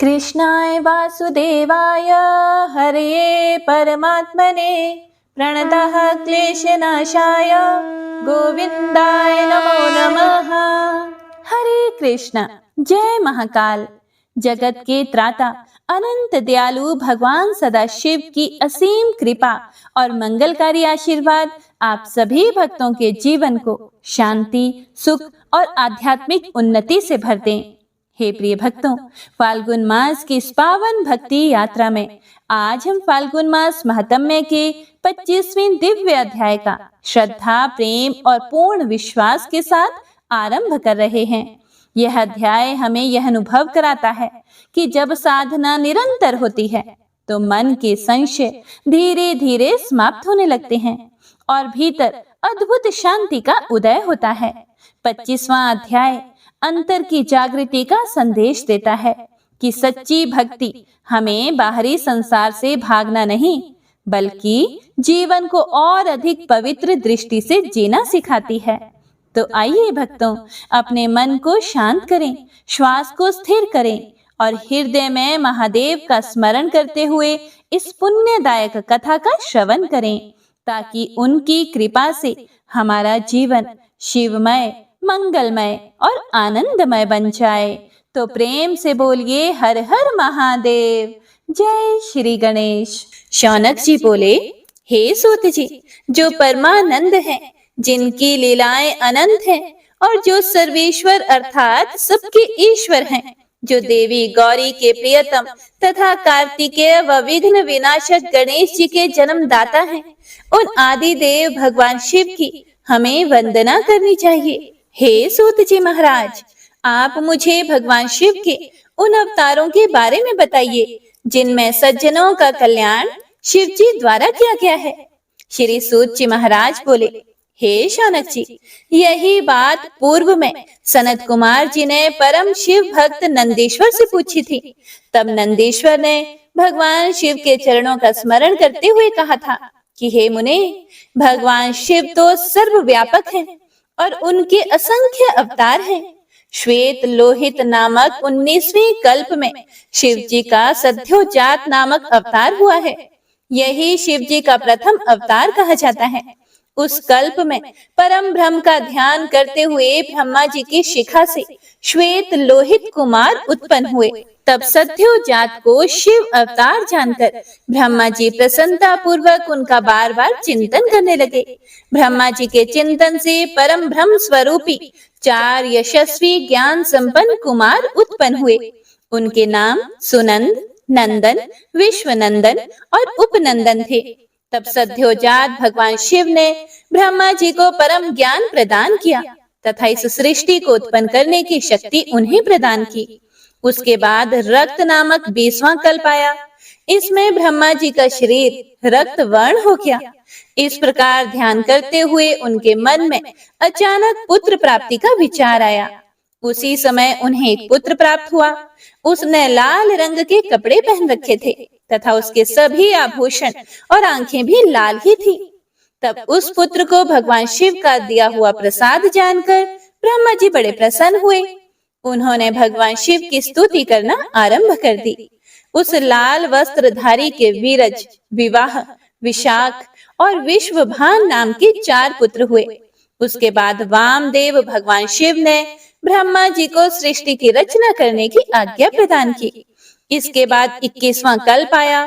कृष्णाय वासुदेवाय हरये परमात्मने प्रणतः क्लेशनाशाय गोविंदाय नमो नमः। हरे कृष्ण। जय महाकाल। जगत के त्राता अनंत दयालु भगवान सदाशिव की असीम कृपा और मंगलकारी आशीर्वाद आप सभी भक्तों के जीवन को शांति, सुख और आध्यात्मिक उन्नति से भर दें। हे प्रिय भक्तों, फाल्गुन मास की इस पावन भक्ति यात्रा में आज हम फाल्गुन मास महात्म्य के 25वें दिव्य अध्याय का श्रद्धा, प्रेम और पूर्ण विश्वास के साथ आरंभ कर रहे हैं। यह अध्याय हमें यह अनुभव कराता है कि जब साधना निरंतर होती है तो मन के संशय धीरे धीरे समाप्त होने लगते हैं और भीतर अद्भुत शांति का उदय होता है। 25वां अध्याय अंतर की जागृति का संदेश देता है कि सच्ची भक्ति हमें बाहरी संसार से भागना नहीं बल्कि जीवन को और अधिक पवित्र दृष्टि से जीना सिखाती है। तो आइए भक्तों, अपने मन को शांत करें, श्वास को स्थिर करें और हृदय में महादेव का स्मरण करते हुए इस पुण्यदायक कथा का श्रवण करें ताकि उनकी कृपा से हमारा जीवन शिवमय, मंगलमय और आनंदमय बन जाए। तो प्रेम से बोलिए हर हर महादेव। जय श्री गणेश। शौनक जी बोले, हे सूत जी, जो परमानंद हैं, जिनकी लीलाएं अनंत हैं और जो सर्वेश्वर अर्थात सबके ईश्वर हैं, जो देवी गौरी के प्रियतम तथा कार्तिकेय व विघ्न विनाशक गणेश जी के जन्मदाता हैं, उन आदि देव भगवान शिव की हमें वंदना करनी चाहिए। हे सूत जी महाराज, आप मुझे भगवान शिव के उन अवतारों के बारे में बताइए जिनमें सज्जनों का कल्याण शिव जी द्वारा किया गया है। श्री सूत जी महाराज बोले, हे शौनक जी, यही बात पूर्व में सनत कुमार जी ने परम शिव भक्त नंदीश्वर से पूछी थी। तब नंदीश्वर ने भगवान शिव के चरणों का स्मरण करते हुए कहा था कि हे मुने, भगवान शिव तो सर्वव्यापक हैं और उनके असंख्य अवतार हैं। श्वेत लोहित नामक 19वें कल्प में शिव जी का सद्योजात नामक अवतार हुआ है। यही शिव जी का प्रथम अवतार कहा जाता है। उस कल्प में परम ब्रह्म का ध्यान करते हुए ब्रह्मा जी की शिखा से श्वेत लोहित कुमार उत्पन्न हुए। तब सद्योजात को शिव अवतार जानकर ब्रह्मा जी प्रसन्नता पूर्वक उनका बार बार चिंतन करने लगे। ब्रह्मा जी के चिंतन से परम ब्रह्म स्वरूपी 4 यशस्वी ज्ञान संपन्न कुमार उत्पन्न हुए। उनके नाम सुनंद, नंदन, विश्वनंदन और उपनंदन थे। तब सद्योजात भगवान शिव ने ब्रह्मा जी को परम ज्ञान प्रदान किया तथा इस सृष्टि को उत्पन्न करने की शक्ति उन्हें प्रदान की। उसके बाद रक्त नामक 20वां कल्प आया। इसमें ब्रह्मा जी का शरीर रक्त वर्ण हो गया। इस प्रकार ध्यान करते हुए उनके मन में अचानक पुत्र प्राप्ति का विचार आया। उसी समय उन्हें एक पुत्र प्राप्त हुआ। उसने लाल रंग के कपड़े पहन रखे थे तथा उसके सभी आभूषण और आंखें भी लाल ही थी। तब उस पुत्र को भगवान शिव का दिया हुआ प्रसाद जानकर ब्रह्मा जी बड़े प्रसन्न हुए। उन्होंने भगवान शिव की स्तुति करना आरंभ कर दी। उस लाल वस्त्रधारी के वीरज, विवाह, विशाख और विश्वभान नाम के 4 पुत्र हुए। उसके बाद वामदेव भगवान शिव ने ब्रह्मा जी को सृष्टि की रचना करने की आज्ञा प्रदान की। इसके बाद 21वां कल्प आया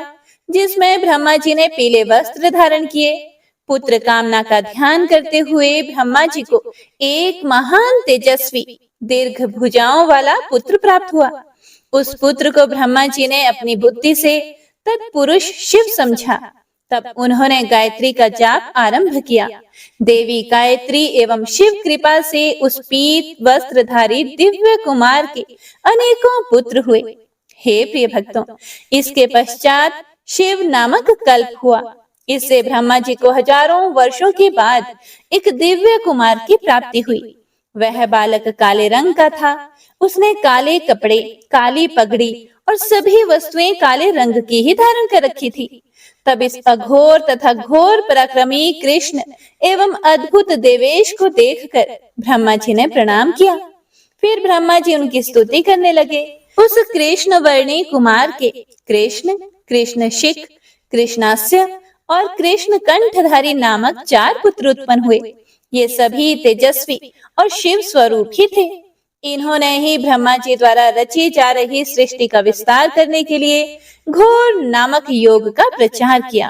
जिसमें ब्रह्मा जी ने पीले वस्त्र धारण किए। पुत्र कामना का ध्यान करते हुए ब्रह्मा जी को एक महान तेजस्वी दीर्घ भुजाओं वाला पुत्र प्राप्त हुआ। उस पुत्र को ब्रह्मा जी ने अपनी बुद्धि से तत्पुरुष शिव समझा। तब उन्होंने गायत्री का जाप आरंभ किया। देवी गायत्री एवं शिव कृपा से उस पीत वस्त्रधारी दिव्य कुमार के अनेकों पुत्र हुए। हे प्रिय भक्तों, इसके पश्चात शिव नामक कल्प हुआ। इससे ब्रह्मा जी को हजारों वर्षों के बाद एक दिव्य कुमार की प्राप्ति हुई। वह बालक काले रंग का था। उसने काले कपड़े, काली पगड़ी और सभी वस्तुएं काले रंग की ही धारण कर रखी थी। तब इस अघोर तथा घोर पराक्रमी कृष्ण एवं अद्भुत देवेश को देखकर ब्रह्मा जी ने प्रणाम किया। फिर ब्रह्मा जी उनकी स्तुति करने लगे। उस कृष्ण वर्णी कुमार के कृष्ण, कृष्णशिख, कृष्णास्य और कृष्ण कंठधारी नामक 4 पुत्र उत्पन्न हुए। ये सभी तेजस्वी और शिव स्वरूप ही थे। इन्होंने ही ब्रह्मा जी द्वारा रची जा रही सृष्टि का विस्तार करने के लिए घोर नामक योग का प्रचार किया।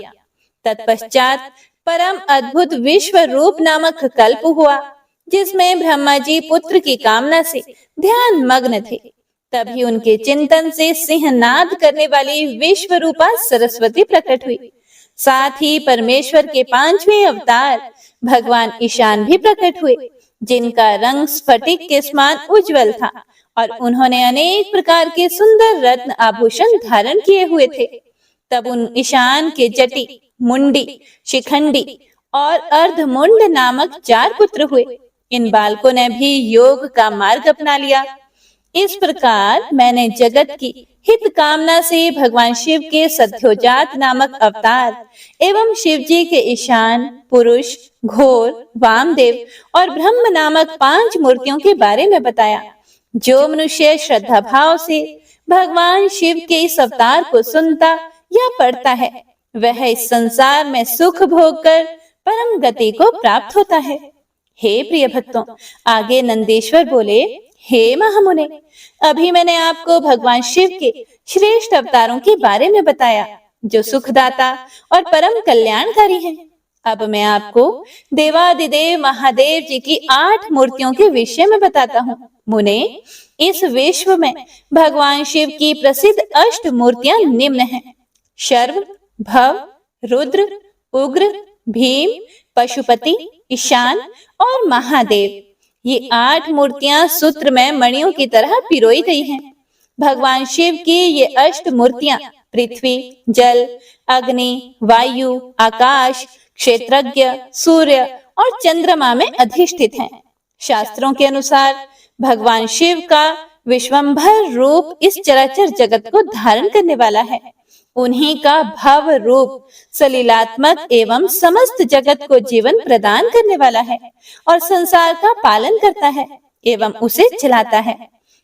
तत्पश्चात परम अद्भुत विश्व रूप नामक कल्प हुआ, जिसमें ब्रह्मा जी पुत्र की कामना से ध्यान मग्न थे। तभी उनके चिंतन से सिंहनाद करने वाली विश्व रूपा सरस्वती प्रकट हुई। साथ ही परमेश्वर के 5वें अवतार भगवान ईशान भी प्रकट हुए, जिनका रंग स्फटिक के समान उज्जवल था और उन्होंने अनेक प्रकार के सुंदर रत्न आभूषण धारण किए हुए थे। तब उन ईशान के जटी, मुंडी, शिखंडी और अर्धमुंड नामक 4 पुत्र हुए। इन बालकों ने भी योग का मार्ग अपना लिया। इस प्रकार मैंने जगत की हित कामना से भगवान शिव के सद्योजात नामक अवतार एवं शिव जी के ईशान, पुरुष, घोर, वामदेव और ब्रह्म नामक 5 मूर्तियों के बारे में बताया। जो मनुष्य श्रद्धा भाव से भगवान शिव के इस अवतार को सुनता या पढ़ता है, वह इस संसार में सुख भोग कर परम गति को प्राप्त होता है। हे प्रिय भक्तों, आगे नंदीश्वर बोले, हे महामुने, अभी मैंने आपको भगवान शिव के श्रेष्ठ अवतारों के बारे में बताया, जो सुखदाता और परम कल्याणकारी हैं। अब मैं आपको देवादिदेव महादेव जी की 8 मूर्तियों के विषय में बताता हूँ। मुने, इस विश्व में भगवान शिव की प्रसिद्ध 8 मूर्तियां निम्न हैं: शर्व, भव, रुद्र, उग्र, भीम, पशुपति, ईशान और महादेव। ये 8 मूर्तियां सूत्र में मणियों की तरह पिरोई गई हैं। भगवान शिव की ये 8 मूर्तियां पृथ्वी, जल, अग्नि, वायु, आकाश, क्षेत्रज्ञ, सूर्य और चंद्रमा में अधिष्ठित हैं। शास्त्रों के अनुसार भगवान शिव का विश्वंभर रूप इस चराचर जगत को धारण करने वाला है। उन्हीं का भव रूप सलीलात्मक एवं समस्त जगत को जीवन प्रदान करने वाला है और संसार का पालन करता है एवं उसे चलाता है।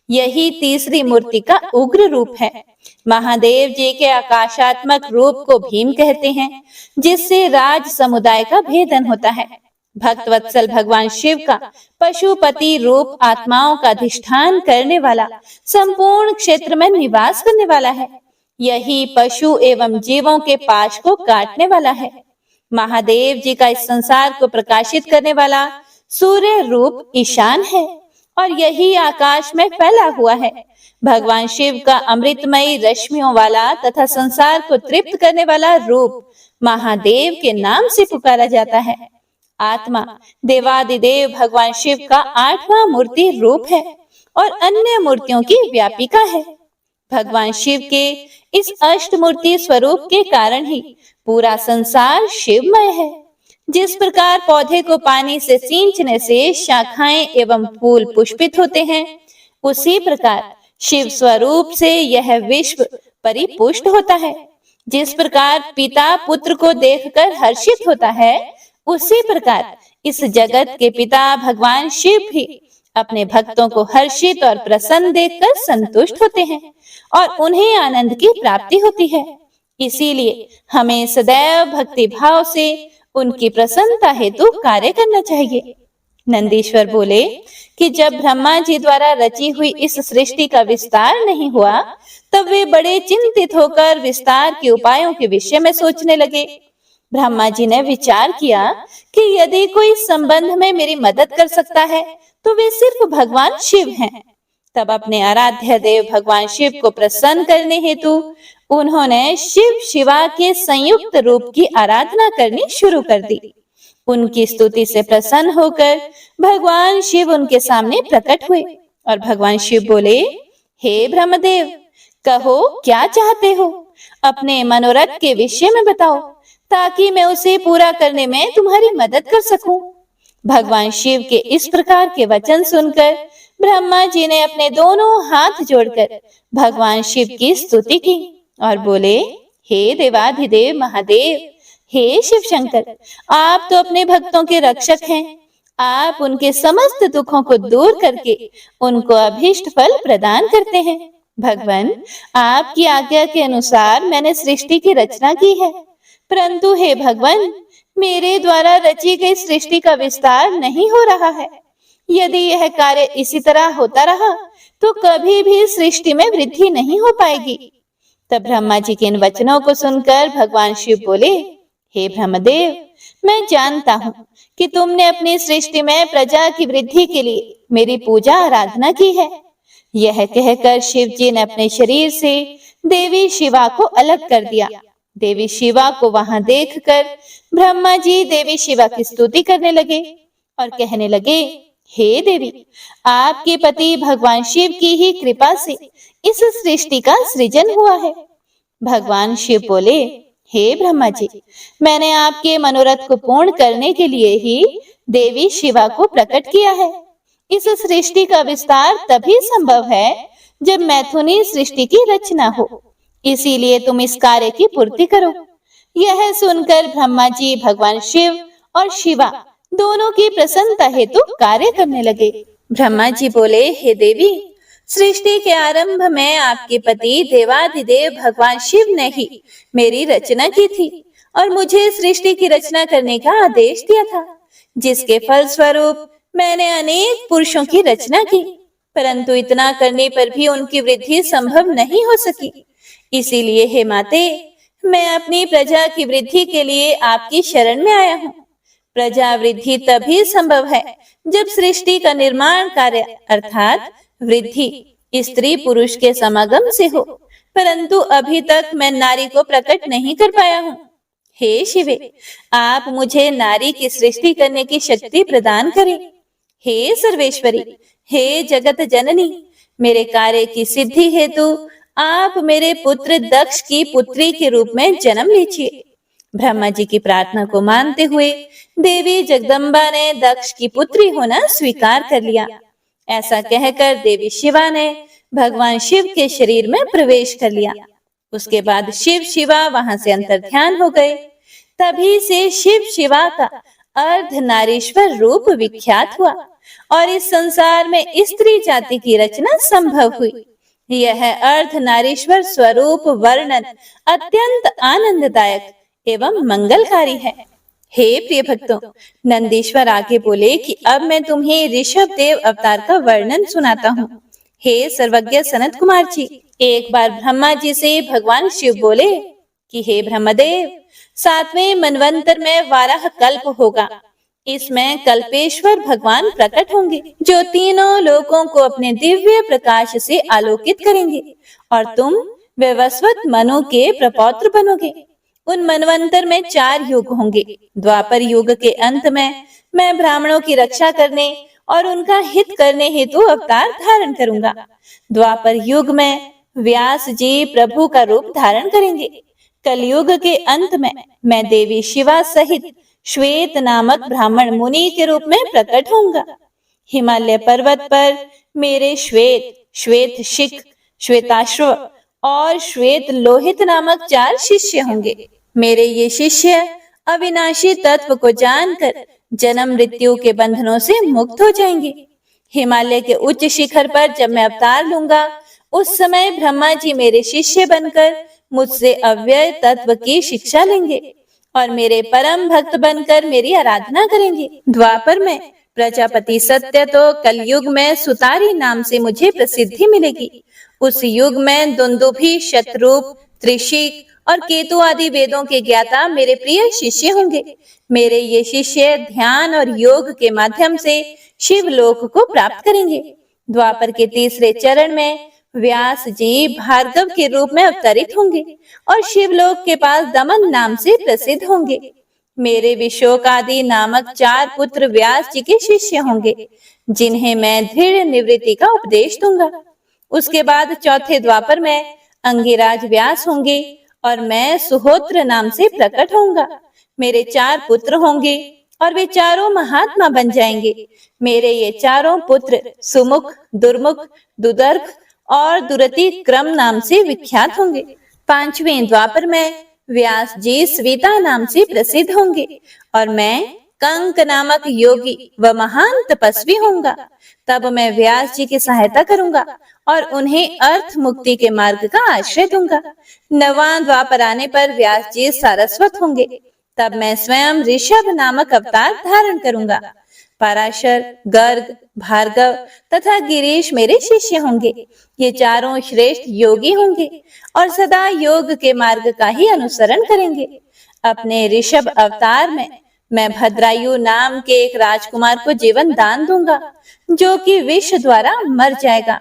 यही तीसरी मूर्ति का उग्र रूप है। महादेव जी के आकाशात्मक रूप को भीम कहते हैं, जिससे राज समुदाय का भेदन होता है। भक्त वत्सल भगवान शिव का पशुपति रूप आत्माओं का अधिष्ठान करने वाला, संपूर्ण क्षेत्र में निवास करने वाला है। यही पशु एवं जीवों के पाश को काटने वाला है। महादेव जी का इस संसार को प्रकाशित करने वाला सूर्य रूप ईशान है और यही आकाश में फैला हुआ है। भगवान शिव का अमृतमयी रश्मियों वाला तथा संसार को तृप्त करने वाला रूप महादेव के नाम से पुकारा जाता है। आत्मा देवादिदेव भगवान शिव का 8वां मूर्ति रूप है और अन्य मूर्तियों की व्यापिका है। भगवान शिव के इस अष्टमूर्ति स्वरूप के कारण ही पूरा संसार शिवमय है। जिस प्रकार पौधे को पानी से सींचने से शाखाएं एवं फूल पुष्पित होते हैं, उसी प्रकार शिव स्वरूप से यह विश्व परिपुष्ट होता है। जिस प्रकार पिता पुत्र को देखकर हर्षित होता है, उसी प्रकार इस जगत के पिता भगवान शिव भी अपने भक्तों को हर्षित और प्रसन्न देखकर संतुष्ट होते हैं और उन्हें आनंद की प्राप्ति होती है। इसीलिए हमें सदैव भक्ति भाव से उनकी प्रसन्नता हेतु कार्य करना चाहिए। नंदीश्वर बोले कि जब ब्रह्मा जी द्वारा रची हुई इस सृष्टि का विस्तार नहीं हुआ, तब वे बड़े चिंतित होकर विस्तार के उपायों के विषय में सोचने लगे। ब्रह्मा जी ने विचार किया कि यदि कोई इस संबंध में मेरी मदद कर सकता है, तो वे सिर्फ भगवान शिव हैं। तब अपने आराध्य देव भगवान शिव को प्रसन्न करने हेतु उन्होंने शिव शिवा के संयुक्त रूप की आराधना करनी शुरू कर दी। उनकी स्तुति से प्रसन्न होकर भगवान शिव उनके सामने प्रकट हुए और भगवान शिव बोले, हे ब्रह्मदेव, कहो क्या चाहते हो? अपने मनोरथ के विषय में बताओ, ताकि मैं उसे पूरा करने में तुम्हारी मदद कर सकूं। भगवान शिव के इस प्रकार के वचन सुनकर ब्रह्मा जी ने अपने दोनों हाथ जोड़कर भगवान शिव की स्तुति की और बोले, हे देवाधिदेव महादेव, हे शिव शंकर, आप तो अपने भक्तों के रक्षक हैं। आप उनके समस्त दुखों को दूर करके उनको अभीष्ट फल प्रदान करते हैं। भगवान, आपकी आज्ञा के अनुसार मैंने सृष्टि की रचना की है, परंतु हे भगवान, मेरे द्वारा रची गई सृष्टि का विस्तार नहीं हो रहा है। यदि यह कार्य इसी तरह होता रहा तो कभी भी सृष्टि में वृद्धि नहीं हो पाएगी। तब ब्रह्मा जी के इन वचनों को सुनकर भगवान शिव बोले, हे ब्रह्मदेव, मैं जानता हूँ कि तुमने अपनी सृष्टि में प्रजा की वृद्धि के लिए मेरी पूजा आराधना की है। यह कहकर शिव जी ने अपने शरीर से देवी शिवा को अलग कर दिया। देवी शिवा को वहां देखकर ब्रह्मा जी देवी शिवा की स्तुति करने लगे और कहने लगे, हे देवी, आपके पति भगवान शिव की ही कृपा से इस सृष्टि का सृजन हुआ है। भगवान शिव बोले, हे ब्रह्मा जी, मैंने आपके मनोरथ को पूर्ण करने के लिए ही देवी शिवा को प्रकट किया है। इस सृष्टि का विस्तार तभी संभव है जब मैथुनी सृष्टि की रचना हो, इसीलिए तुम इस कार्य की पूर्ति करो। यह सुनकर ब्रह्मा जी भगवान शिव और शिवा दोनों की प्रसन्नता हेतु कार्य करने लगे। ब्रह्मा जी बोले, हे देवी, सृष्टि के आरंभ में आपके पति देवाधिदेव भगवान शिव ने ही मेरी रचना की थी और मुझे सृष्टि की रचना करने का आदेश दिया था, जिसके फल स्वरूप मैंने अनेक पुरुषों की रचना की, परंतु इतना करने पर भी उनकी वृद्धि संभव नहीं हो सकी। इसीलिए हे माते, मैं अपनी प्रजा की वृद्धि के लिए आपकी शरण में आया हूँ। प्रजा वृद्धि तभी संभव है जब सृष्टि का निर्माण कार्य अर्थात वृद्धि स्त्री पुरुष के समागम से हो, परंतु अभी तक मैं नारी को प्रकट नहीं कर पाया हूँ। हे शिवे, आप मुझे नारी की सृष्टि करने की शक्ति प्रदान करें। हे सर्वेश्वरी, हे जगत जननी, मेरे कार्य की सिद्धि हेतु आप मेरे पुत्र दक्ष की पुत्री के रूप में जन्म लीजिए। ब्रह्मा जी की प्रार्थना को मानते हुए देवी जगदम्बा ने दक्ष की पुत्री होना स्वीकार कर लिया। ऐसा कहकर देवी शिवा ने भगवान शिव के शरीर में प्रवेश कर लिया। उसके बाद शिव शिवा वहां से अंतर्ध्यान हो गए। तभी से शिव शिवा का अर्धनारीश्वर रूप विख्यात हुआ और इस संसार में स्त्री जाति की रचना संभव हुई। यह अर्धनारीश्वर स्वरूप वर्णन अत्यंत आनंददायक एवं मंगलकारी है। हे प्रिय भक्तों, नंदीश्वर आगे बोले कि अब मैं तुम्हें ऋषभ देव अवतार का वर्णन सुनाता हूँ। हे सर्वज्ञ सनत कुमार जी, एक बार ब्रह्मा जी से भगवान शिव बोले कि हे ब्रह्मदेव, 7वें मनवंतर में वाराह कल्प होगा। इसमें कल्पेश्वर भगवान प्रकट होंगे, जो तीनों लोकों को अपने दिव्य प्रकाश से आलोकित करेंगे और तुम वैवस्वत मनु के प्रपौत्र बनोगे। उन मनवंतर में 4 युग होंगे। द्वापर युग के अंत में मैं ब्राह्मणों की रक्षा करने और उनका हित करने हेतु अवतार धारण करूंगा। द्वापर युग में व्यास जी प्रभु का रूप धारण करेंगे। कलयुग के अंत में मैं देवी शिवा सहित श्वेत नामक ब्राह्मण मुनि के रूप में प्रकट होऊंगा। हिमालय पर्वत पर मेरे श्वेत शिख, श्वेताश्व और श्वेत लोहित नामक 4 शिष्य होंगे। मेरे ये शिष्य अविनाशी तत्व को जानकर जन्म मृत्यु के बंधनों से मुक्त हो जाएंगे। हिमालय के उच्च शिखर पर जब मैं अवतार लूंगा, उस समय ब्रह्मा जी मेरे शिष्य बनकर मुझसे अव्यय तत्व की शिक्षा लेंगे और मेरे परम भक्त बनकर मेरी आराधना करेंगे। द्वापर में प्रजापति सत्य तो कलयुग में सुतारी नाम से मुझे प्रसिद्धि मिलेगी। उस युग में दुंदुभि, शतरूप, त्रिशिक और केतु आदि वेदों के ज्ञाता मेरे प्रिय शिष्य होंगे। मेरे ये शिष्य ध्यान और योग के माध्यम से शिवलोक को प्राप्त करेंगे। द्वापर के तीसरे चरण में व्यास जी भार्गव के रूप में अवतरित होंगे और शिवलोक के पास दमन नाम से प्रसिद्ध होंगे। मेरे विशोक आदि नामक 4 पुत्र व्यास जी के शिष्य होंगे, जिन्हें मैं दृढ़ निवृत्ति का उपदेश दूंगा। उसके बाद चौथे द्वापर में अंगिराज व्यास होंगे और मैं सुहोत्र नाम से प्रकट होऊंगा। मेरे 4 पुत्र होंगे और वे चारों महात्मा बन जाएंगे। मेरे ये चारों पुत्र सुमुख, दुर्मुख, दुदर्भ और दुरति क्रम नाम से विख्यात होंगे। 5वें द्वापर में व्यास जी स्वीता नाम से प्रसिद्ध होंगे और मैं कंक नामक योगी व महान तपस्वी होऊंगा तब मैं व्यास जी की सहायता करूंगा और उन्हें अर्थ मुक्ति के मार्ग का आश्रय दूंगा। नवां द्वापर आने पर व्यास जी सारस्वत होंगे। तब मैं स्वयं ऋषभ नामक अवतार धारण करूंगा। पराशर, गर्ग, भार्गव तथा गिरीश मेरे शिष्य होंगे। ये चारों श्रेष्ठ योगी होंगे और सदा योग के मार्ग का ही अनुसरण करेंगे। अपने ऋषभ अवतार में मैं भद्रायु नाम के एक राजकुमार को जीवन दान दूंगा, जो कि विष द्वारा मर जाएगा।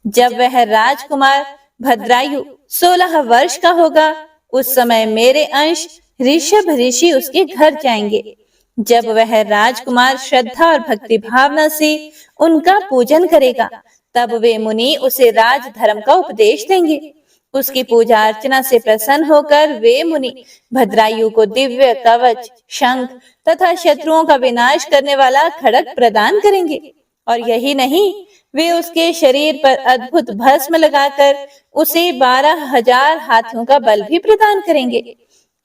जब वह राजकुमार भद्रायु 16 वर्ष का होगा, उस समय मेरे अंश ऋषभ ऋषि उसके घर जाएंगे। जब वह राजकुमार श्रद्धा और भक्ति भावना से उनका पूजन करेगा, तब वे मुनि उसे राज धर्म का उपदेश देंगे। उसकी पूजा अर्चना से प्रसन्न होकर वे मुनि भद्रायु को दिव्य कवच, शंख तथा शत्रुओं का विनाश करने वाला खड्ग प्रदान करेंगे। और यही नहीं, वे उसके शरीर पर अद्भुत भस्म लगाकर उसे 12,000 हाथियों का बल भी प्रदान करेंगे।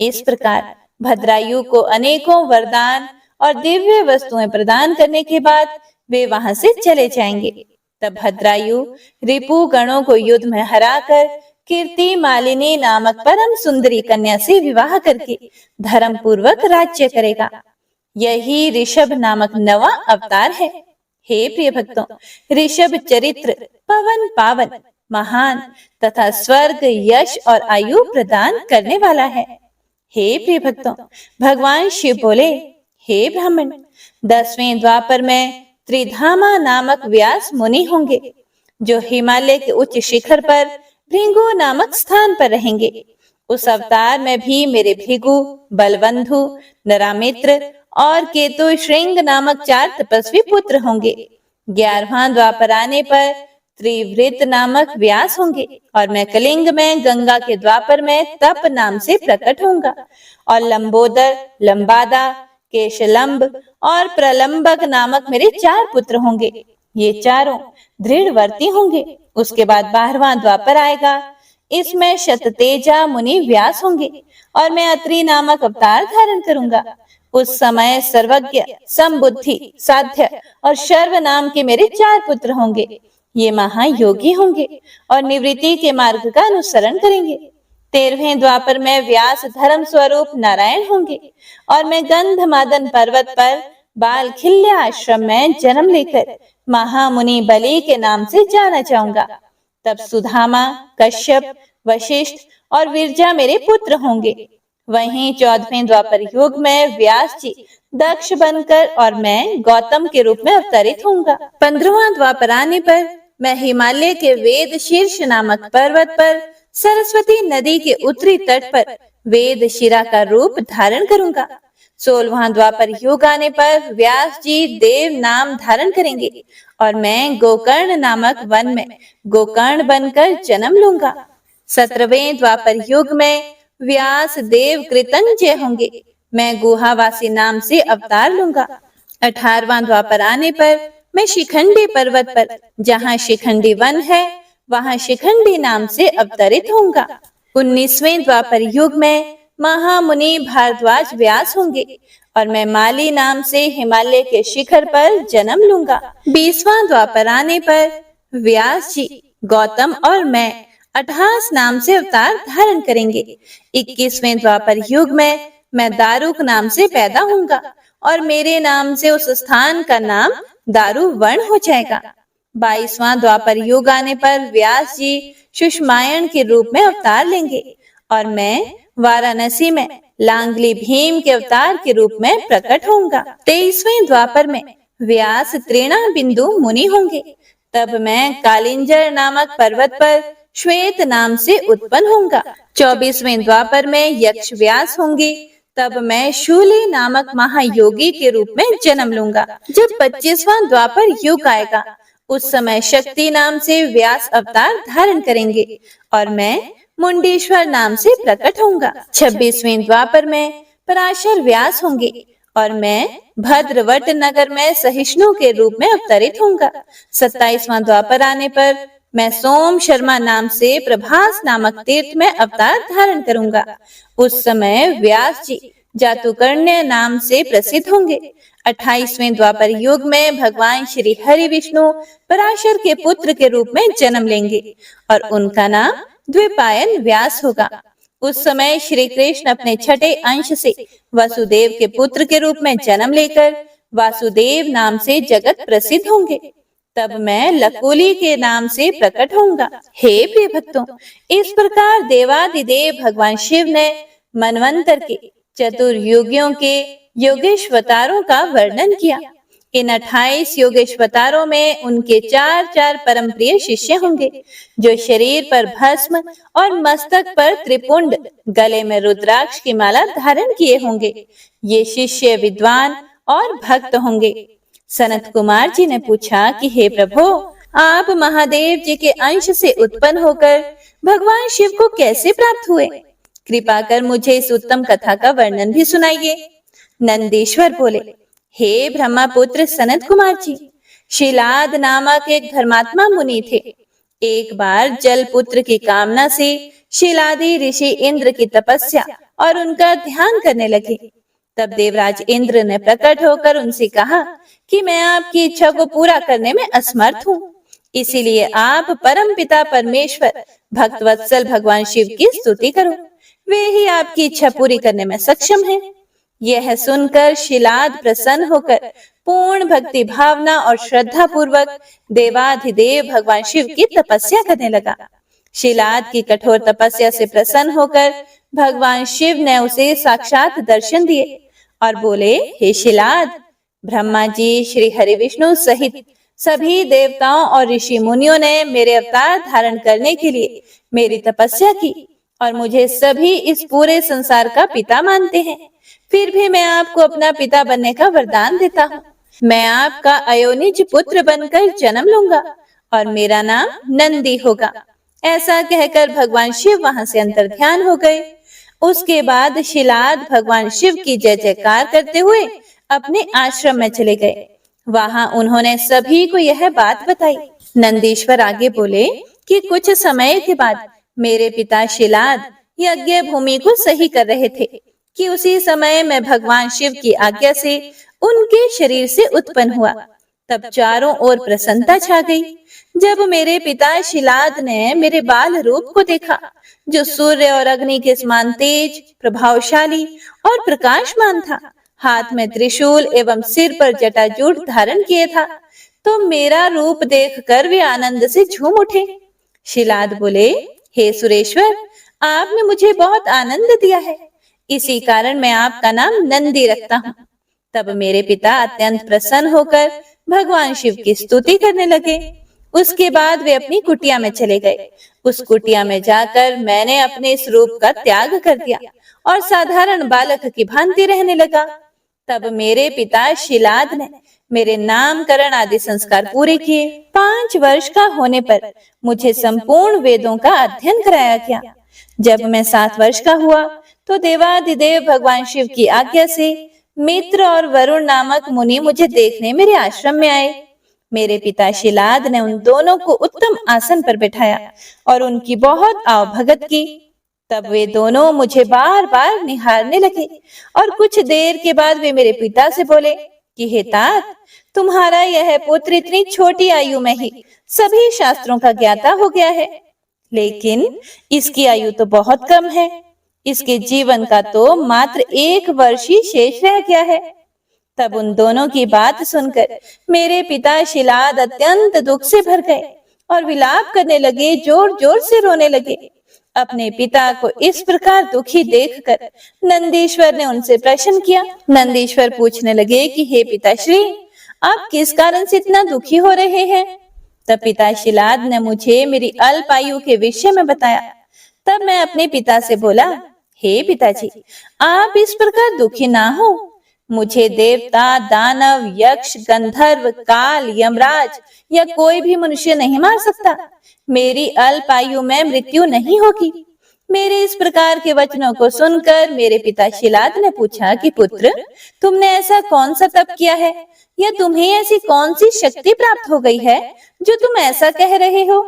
इस प्रकार भद्रायु को अनेकों वरदान और दिव्य वस्तुएं प्रदान करने के बाद वे वहां से चले जाएंगे। तब भद्रायु रिपु गणों को युद्ध में हराकर कीर्ति मालिनी नामक परम सुंदरी कन्या से विवाह करके धर्म पूर्वक राज्य करेगा। यही ऋषभ नामक नवा अवतार है। हे प्रिय भक्तों, ऋषभ चरित्र पवन पावन, महान तथा स्वर्ग, यश और आयु प्रदान करने वाला है। हे प्रिय भक्तों, भगवान शिव बोले, हे ब्राह्मण, 10वें द्वापर में त्रिधामा नामक व्यास मुनि होंगे, जो हिमालय के उच्च शिखर पर भृगु नामक स्थान पर रहेंगे। उस अवतार में भी मेरे भृगु, बलबंधु, नरामित्र और केतु श्रृंग नामक 4 तपस्वी पुत्र होंगे। 11वां द्वापर आने पर त्रिवृत नामक व्यास होंगे और मैं कलिंग में गंगा के द्वापर में तप नाम से प्रकट होऊंगा। और लंबोदर, लंबादा, केशलंब और प्रलंबक नामक मेरे 4 पुत्र होंगे। ये चारों दृढ़वर्ती होंगे। उसके बाद 12वां द्वापर आएगा। इसमें शततेजा मुनि व्यास होंगे और मैं अत्रि नामक अवतार धारण करूंगा। उस समय सर्वज्ञ, समबुद्धि, साध्य और शर्व नाम के मेरे 4 पुत्र होंगे। ये महायोगी होंगे और निवृत्ति के मार्ग का अनुसरण करेंगे। 13वें द्वापर में व्यास धर्म स्वरूप नारायण होंगे और मैं गंधमादन पर्वत पर बालखिल्य आश्रम में जन्म लेकर महामुनि बलि के नाम से जाना जाऊंगा। तब सुधामा, कश्यप, वशिष्ठ और विरजा मेरे पुत्र होंगे। वहीं 14वें द्वापर युग में व्यास जी दक्ष बनकर और मैं गौतम के रूप में अवतरित होऊंगा। 15वां द्वापर आने पर मैं हिमालय के वेद शीर्ष नामक पर्वत पर सरस्वती नदी के उत्तरी तट पर वेद शिरा का रूप धारण करूंगा। 16वां द्वापर युग आने पर व्यास जी देव नाम धारण करेंगे और मैं गोकर्ण नामक वन में गोकर्ण बनकर जन्म लूंगा। 17वें द्वापर युग में व्यास देव कृतंजय होंगे। मैं गुहावासी नाम से अवतार लूंगा। 18वां द्वापर आने पर मैं शिखंडी पर्वत पर, जहाँ शिखंडी वन है, वहाँ शिखंडी नाम से अवतरित होऊंगा। 19वें द्वापर युग में महामुनि भारद्वाज व्यास होंगे और मैं माली नाम से हिमालय के शिखर पर जन्म लूंगा। 20वां द्वापर आने पर व्यास जी, गौतम और मैं अठास नाम से अवतार धारण करेंगे। 21वें द्वापर युग में मैं दारुक नाम से पैदा होऊंगा और मेरे नाम से उस स्थान का नाम दारू वर्ण हो जाएगा। 22वां द्वापर युग आने पर व्यास जी सुषमायण के रूप में अवतार लेंगे और मैं वाराणसी में लांगली भीम के अवतार के रूप में प्रकट होऊंगा। 23वें द्वापर में व्यास त्रिणा बिंदु मुनि होंगे। तब मैं कालिंजर नामक पर्वत पर श्वेत नाम से उत्पन्न होऊंगा। 24वें द्वापर में यक्ष व्यास होंगे। तब मैं शूली नामक महायोगी के रूप में जन्म लूंगा। जब 25वां द्वापर युग आएगा, उस समय शक्ति नाम से व्यास अवतार धारण करेंगे और मैं मुंडेश्वर नाम से प्रकट होऊंगा। 26वें द्वापर में पराशर व्यास होंगे और मैं भद्रवट नगर में सहिष्णु के रूप में अवतरित होऊंगा। 27वां द्वापर आने पर मैं सोम शर्मा नाम से प्रभास नामक तीर्थ में अवतार धारण करूंगा। उस समय व्यास जी जातुकर्ण्य नाम से प्रसिद्ध होंगे। 28वें द्वापर युग में भगवान श्री हरि विष्णु पराशर के पुत्र के रूप में जन्म लेंगे और उनका नाम द्विपायन व्यास होगा। उस समय श्री कृष्ण अपने छठे अंश से वसुदेव के पुत्र के रूप में जन्म लेकर वासुदेव नाम से जगत प्रसिद्ध होंगे। तब मैं लकुली के नाम से प्रकट होऊंगा। हे प्रिय भक्तों, इस प्रकार देवादिदेव भगवान शिव ने मनवंतर के चतुर्युगियों के योगेश्वतारों का वर्णन किया। इन 28 योगेश्वतारों में उनके 4 परम प्रिय शिष्य होंगे, जो शरीर पर भस्म और मस्तक पर त्रिपुंड, गले में रुद्राक्ष की माला धारण किए होंगे। ये शिष्य विद्वान और भक्त होंगे। सनत कुमार जी ने पूछा कि हे प्रभु, आप महादेव जी के अंश से उत्पन्न होकर भगवान शिव को कैसे प्राप्त हुए? कृपा कर मुझे इस उत्तम कथा का वर्णन भी सुनाइए। नंदीश्वर बोले, हे ब्रह्मपुत्र सनत कुमार जी, शिलाद नामक एक धर्मात्मा मुनि थे। एक बार जल पुत्र की कामना से शिलादी ऋषि इंद्र की तपस्या और उनका ध्यान करने लगे। तब देवराज इंद्र ने प्रकट होकर उनसे कहा कि मैं आपकी इच्छा को पूरा करने में असमर्थ हूँ, इसीलिए आप परम पिता परमेश्वर भक्तवत्सल भगवान शिव की स्तुति करो, वे ही आपकी इच्छा पूरी करने में सक्षम हैं। यह सुनकर शिलाद प्रसन्न होकर पूर्ण भक्ति भावना और श्रद्धा पूर्वक देवाधिदेव भगवान शिव की तपस्या करने लगा। शिलाद की कठोर तपस्या से प्रसन्न होकर भगवान शिव ने उसे साक्षात दर्शन दिए और बोले, हे शिलाद, ब्रह्मा जी, श्री हरि विष्णु सहित सभी देवताओं और ऋषि मुनियों ने मेरे अवतार धारण करने के लिए मेरी तपस्या की और मुझे सभी इस पूरे संसार का पिता मानते हैं। फिर भी मैं आपको अपना पिता बनने का वरदान देता हूँ। मैं आपका अयोनिज पुत्र बनकर जन्म लूंगा और मेरा नाम नंदी होगा। ऐसा कहकर भगवान शिव वहां से अंतर्ध्यान हो गए। उसके बाद शिलाद भगवान शिव की जय जयकार करते हुए अपने आश्रम में चले गए। वहां उन्होंने सभी को यह बात बताई। नंदीश्वर आगे बोले कि कुछ समय के बाद मेरे पिता शिलाद यज्ञ भूमि को सही कर रहे थे कि उसी समय मैं भगवान शिव की आज्ञा से उनके शरीर से उत्पन्न हुआ। तब चारों ओर प्रसन्नता छा गई। जब मेरे पिता शिलाद ने मेरे बाल रूप को देखा, जो सूर्य और अग्नि के समान तेज, प्रभावशाली और प्रकाशमान था, हाथ में त्रिशूल एवं सिर पर जटाजूट धारण किए था, तो मेरा रूप देखकर वे आनंद से झूम उठे। शिलाद बोले, हे सुरेश्वर, आपने मुझे बहुत आनंद दिया है, इसी कारण मैं आपका नाम नंदी रखता हूँ। तब मेरे पिता अत्यंत प्रसन्न होकर भगवान शिव की स्तुति करने लगे। उसके बाद वे अपनी कुटिया में चले गए। उस कुटिया में जाकर मैंने अपने इस रूप का त्याग कर दिया और साधारण बालक की भांति रहने लगा। तब मेरे पिता शिलाद ने मेरे नामकरण आदि संस्कार पूरे किए। 5 वर्ष का होने पर मुझे संपूर्ण वेदों का अध्ययन कराया गया। जब मैं 7 वर्ष का हुआ तो देवादिदेव भगवान शिव की आज्ञा से मित्र और वरुण नामक मुनि मुझे देखने मेरे आश्रम में आए। मेरे पिता शिलाद ने उन दोनों को उत्तम आसन पर बिठाया और उनकी बहुत आवभगत की। तब वे दोनों मुझे बार बार निहारने लगे और कुछ देर के बाद वे मेरे पिता से बोले कि हे तात, तुम्हारा यह पुत्र इतनी छोटी आयु में ही सभी शास्त्रों का ज्ञाता हो गया है, लेकिन इसकी आयु तो बहुत कम है। इसके जीवन का तो मात्र 1 वर्ष ही शेष रह गया है। तब उन दोनों की बात सुनकर मेरे पिता शिलाद अत्यंत दुख से भर गए और विलाप करने लगे, जोर जोर से रोने लगे। अपने पिता को इस प्रकार दुखी देखकर नंदीश्वर ने उनसे प्रश्न किया। नंदीश्वर पूछने लगे कि हे पिताश्री, आप किस कारण से इतना दुखी हो रहे हैं? तब पिता शिलाद ने मुझे मेरी अल्प आयु के विषय में बताया। तब मैं अपने पिता से बोला, हे पिताजी, आप इस प्रकार दुखी ना हो। मुझे देवता, दानव, यक्ष, गंधर्व, काल, यमराज या कोई भी मनुष्य नहीं मार सकता। मेरी अल्प आयु में मृत्यु नहीं होगी। मेरे इस प्रकार के वचनों को सुनकर मेरे पिता शिलाद ने पूछा कि पुत्र, तुमने ऐसा कौन सा तप किया है या तुम्हें ऐसी कौन सी शक्ति प्राप्त हो गई है जो तुम ऐसा कह रहे हो?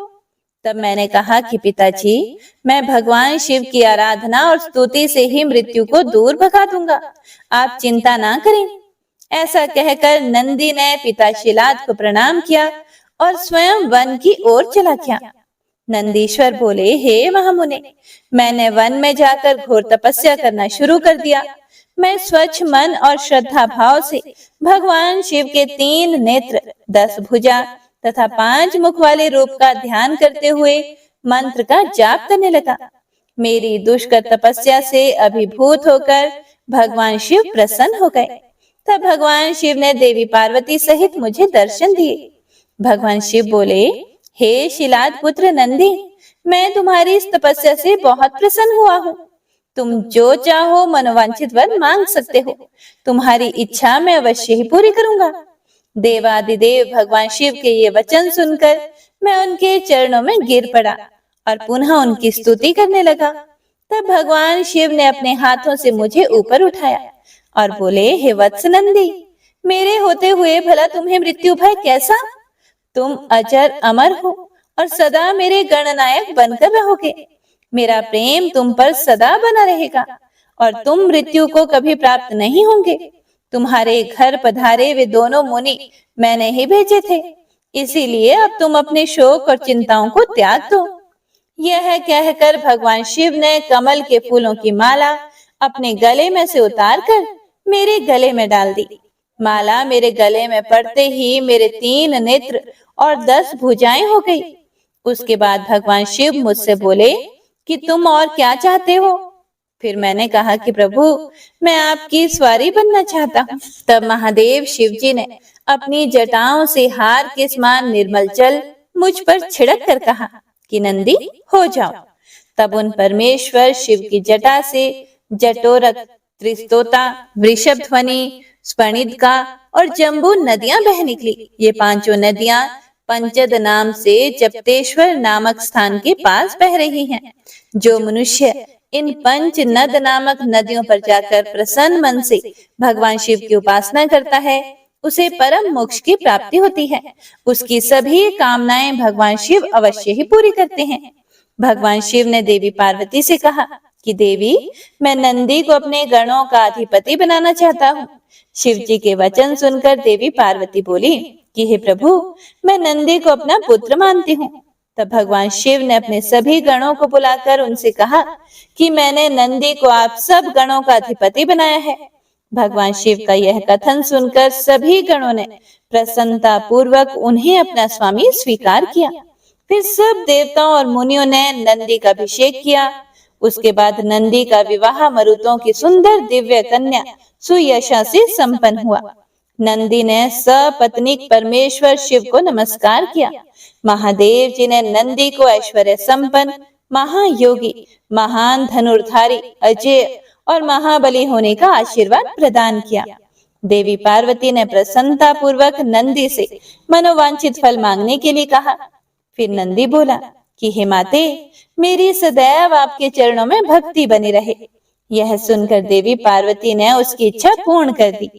तब मैंने कहा कि पिताजी, मैं भगवान शिव की आराधना और स्तुति से ही मृत्यु को दूर भगा दूंगा, आप चिंता ना करें। ऐसा कहकर नंदी ने पिता शिलाद को प्रणाम किया और स्वयं वन की ओर चला गया। नंदीश्वर बोले, हे महामुने, मैंने वन में जाकर घोर तपस्या करना शुरू कर दिया। मैं स्वच्छ मन और श्रद्धा भाव से भगवान शिव के 3 नेत्र, 10 भुजा तथा 5 मुख वाले रूप का ध्यान करते हुए मंत्र का जाप करने लगा। मेरी दुष्कर तपस्या से अभिभूत होकर भगवान शिव प्रसन्न हो गए। तब भगवान शिव ने देवी पार्वती सहित मुझे दर्शन दिए। भगवान शिव बोले, हे शिलाद पुत्र नंदी, मैं तुम्हारी इस तपस्या से बहुत प्रसन्न हुआ हूँ। तुम जो चाहो मनोवांछित वर मांग सकते हो। तुम्हारी इच्छा मैं अवश्य ही पूरी करूंगा। देवादिदेव भगवान शिव के ये वचन सुनकर मैं उनके चरणों में गिर पड़ा और पुनः उनकी स्तुति करने लगा। तब भगवान शिव ने अपने हाथों से मुझे ऊपर उठाया और बोले, हे वत्स नंदी, मेरे होते हुए भला तुम्हें मृत्यु भय कैसा? तुम अजर अमर हो और सदा मेरे गणनायक बनकर रहोगे। मेरा प्रेम तुम पर सदा बना रहेगा और तुम मृत्यु को कभी प्राप्त नहीं होंगे। तुम्हारे घर पधारे वे दोनों मुनि मैंने ही भेजे थे, इसीलिए अब तुम अपने शोक और चिंताओं को त्याग दो। यह कहकर भगवान शिव ने कमल के फूलों की माला अपने गले में से उतारकर मेरे गले में डाल दी। माला मेरे गले में पड़ते ही मेरे 3 नेत्र और 10 भुजाएं हो गई। उसके बाद भगवान शिव मुझसे बोले कि तुम और क्या चाहते हो? फिर मैंने कहा कि प्रभु, मैं आपकी सवारी बनना चाहता हूँ। तब महादेव शिव जी ने अपनी जटाओं से हार के समान निर्मल जल मुझ पर छिड़क कर कहा कि नंदी हो जाओ। तब उन परमेश्वर शिव की जटा से जटोरक, त्रिस्तोता, वृषभ ध्वनि, स्पणिदका और जम्बू नदियां बह निकली। ये 5 नदियां पंचद नाम से जप्तेश्वर नामक स्थान के पास बह रही हैं। जो मनुष्य इन 5 नद नामक नदियों पर जाकर प्रसन्न मन से भगवान शिव की उपासना करता है, उसे परम मोक्ष की प्राप्ति होती है। उसकी सभी कामनाएं भगवान शिव अवश्य ही पूरी करते हैं। भगवान शिव ने देवी पार्वती से कहा कि देवी, मैं नंदी को अपने गणों का अधिपति बनाना चाहता हूँ। शिव जी के वचन सुनकर देवी पार्वती बोली कि हे प्रभु, मैं नंदी को अपना पुत्र मानती हूँ। तब भगवान शिव ने अपने सभी गणों को बुलाकर उनसे कहा कि मैंने नंदी को आप सब गणों का अधिपति बनाया है। भगवान शिव का यह कथन सुनकर सभी गणों ने प्रसन्नता पूर्वक उन्हें अपना स्वामी स्वीकार किया। फिर सब देवताओं और मुनियों ने नंदी का अभिषेक किया। उसके बाद नंदी का विवाह मरुतों की सुंदर दिव्य कन्या सुयशा से संपन्न हुआ। नंदी ने सपत्नीक परमेश्वर शिव को नमस्कार किया। महादेव जी ने नंदी को ऐश्वर्य संपन्न, महायोगी, महान धनुर्धारी, अजय और महाबली होने का आशीर्वाद प्रदान किया। देवी पार्वती ने प्रसन्नता पूर्वक नंदी से मनोवांछित फल मांगने के लिए कहा। फिर नंदी बोला कि हे माते, मेरी सदैव आपके चरणों में भक्ति बनी रहे। यह सुनकर देवी पार्वती ने उसकी इच्छा पूर्ण कर दी।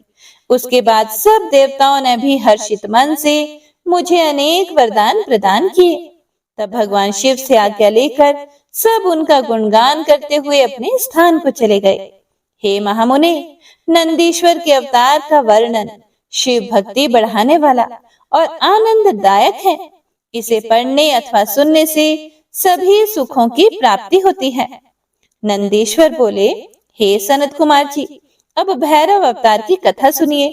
उसके बाद सब देवताओं ने भी हर्षित मन से मुझे अनेक वरदान प्रदान किए। तब भगवान शिव से आज्ञा लेकर सब उनका गुणगान करते हुए अपने स्थान को चले गए। हे महामुने, नंदीश्वर के अवतार का वर्णन शिव भक्ति बढ़ाने वाला और आनंददायक है। इसे पढ़ने अथवा सुनने से सभी सुखों की प्राप्ति होती है। नंदीश्वर बोले, हे सनत कुमार जी, अब भैरव अवतार की कथा सुनिए।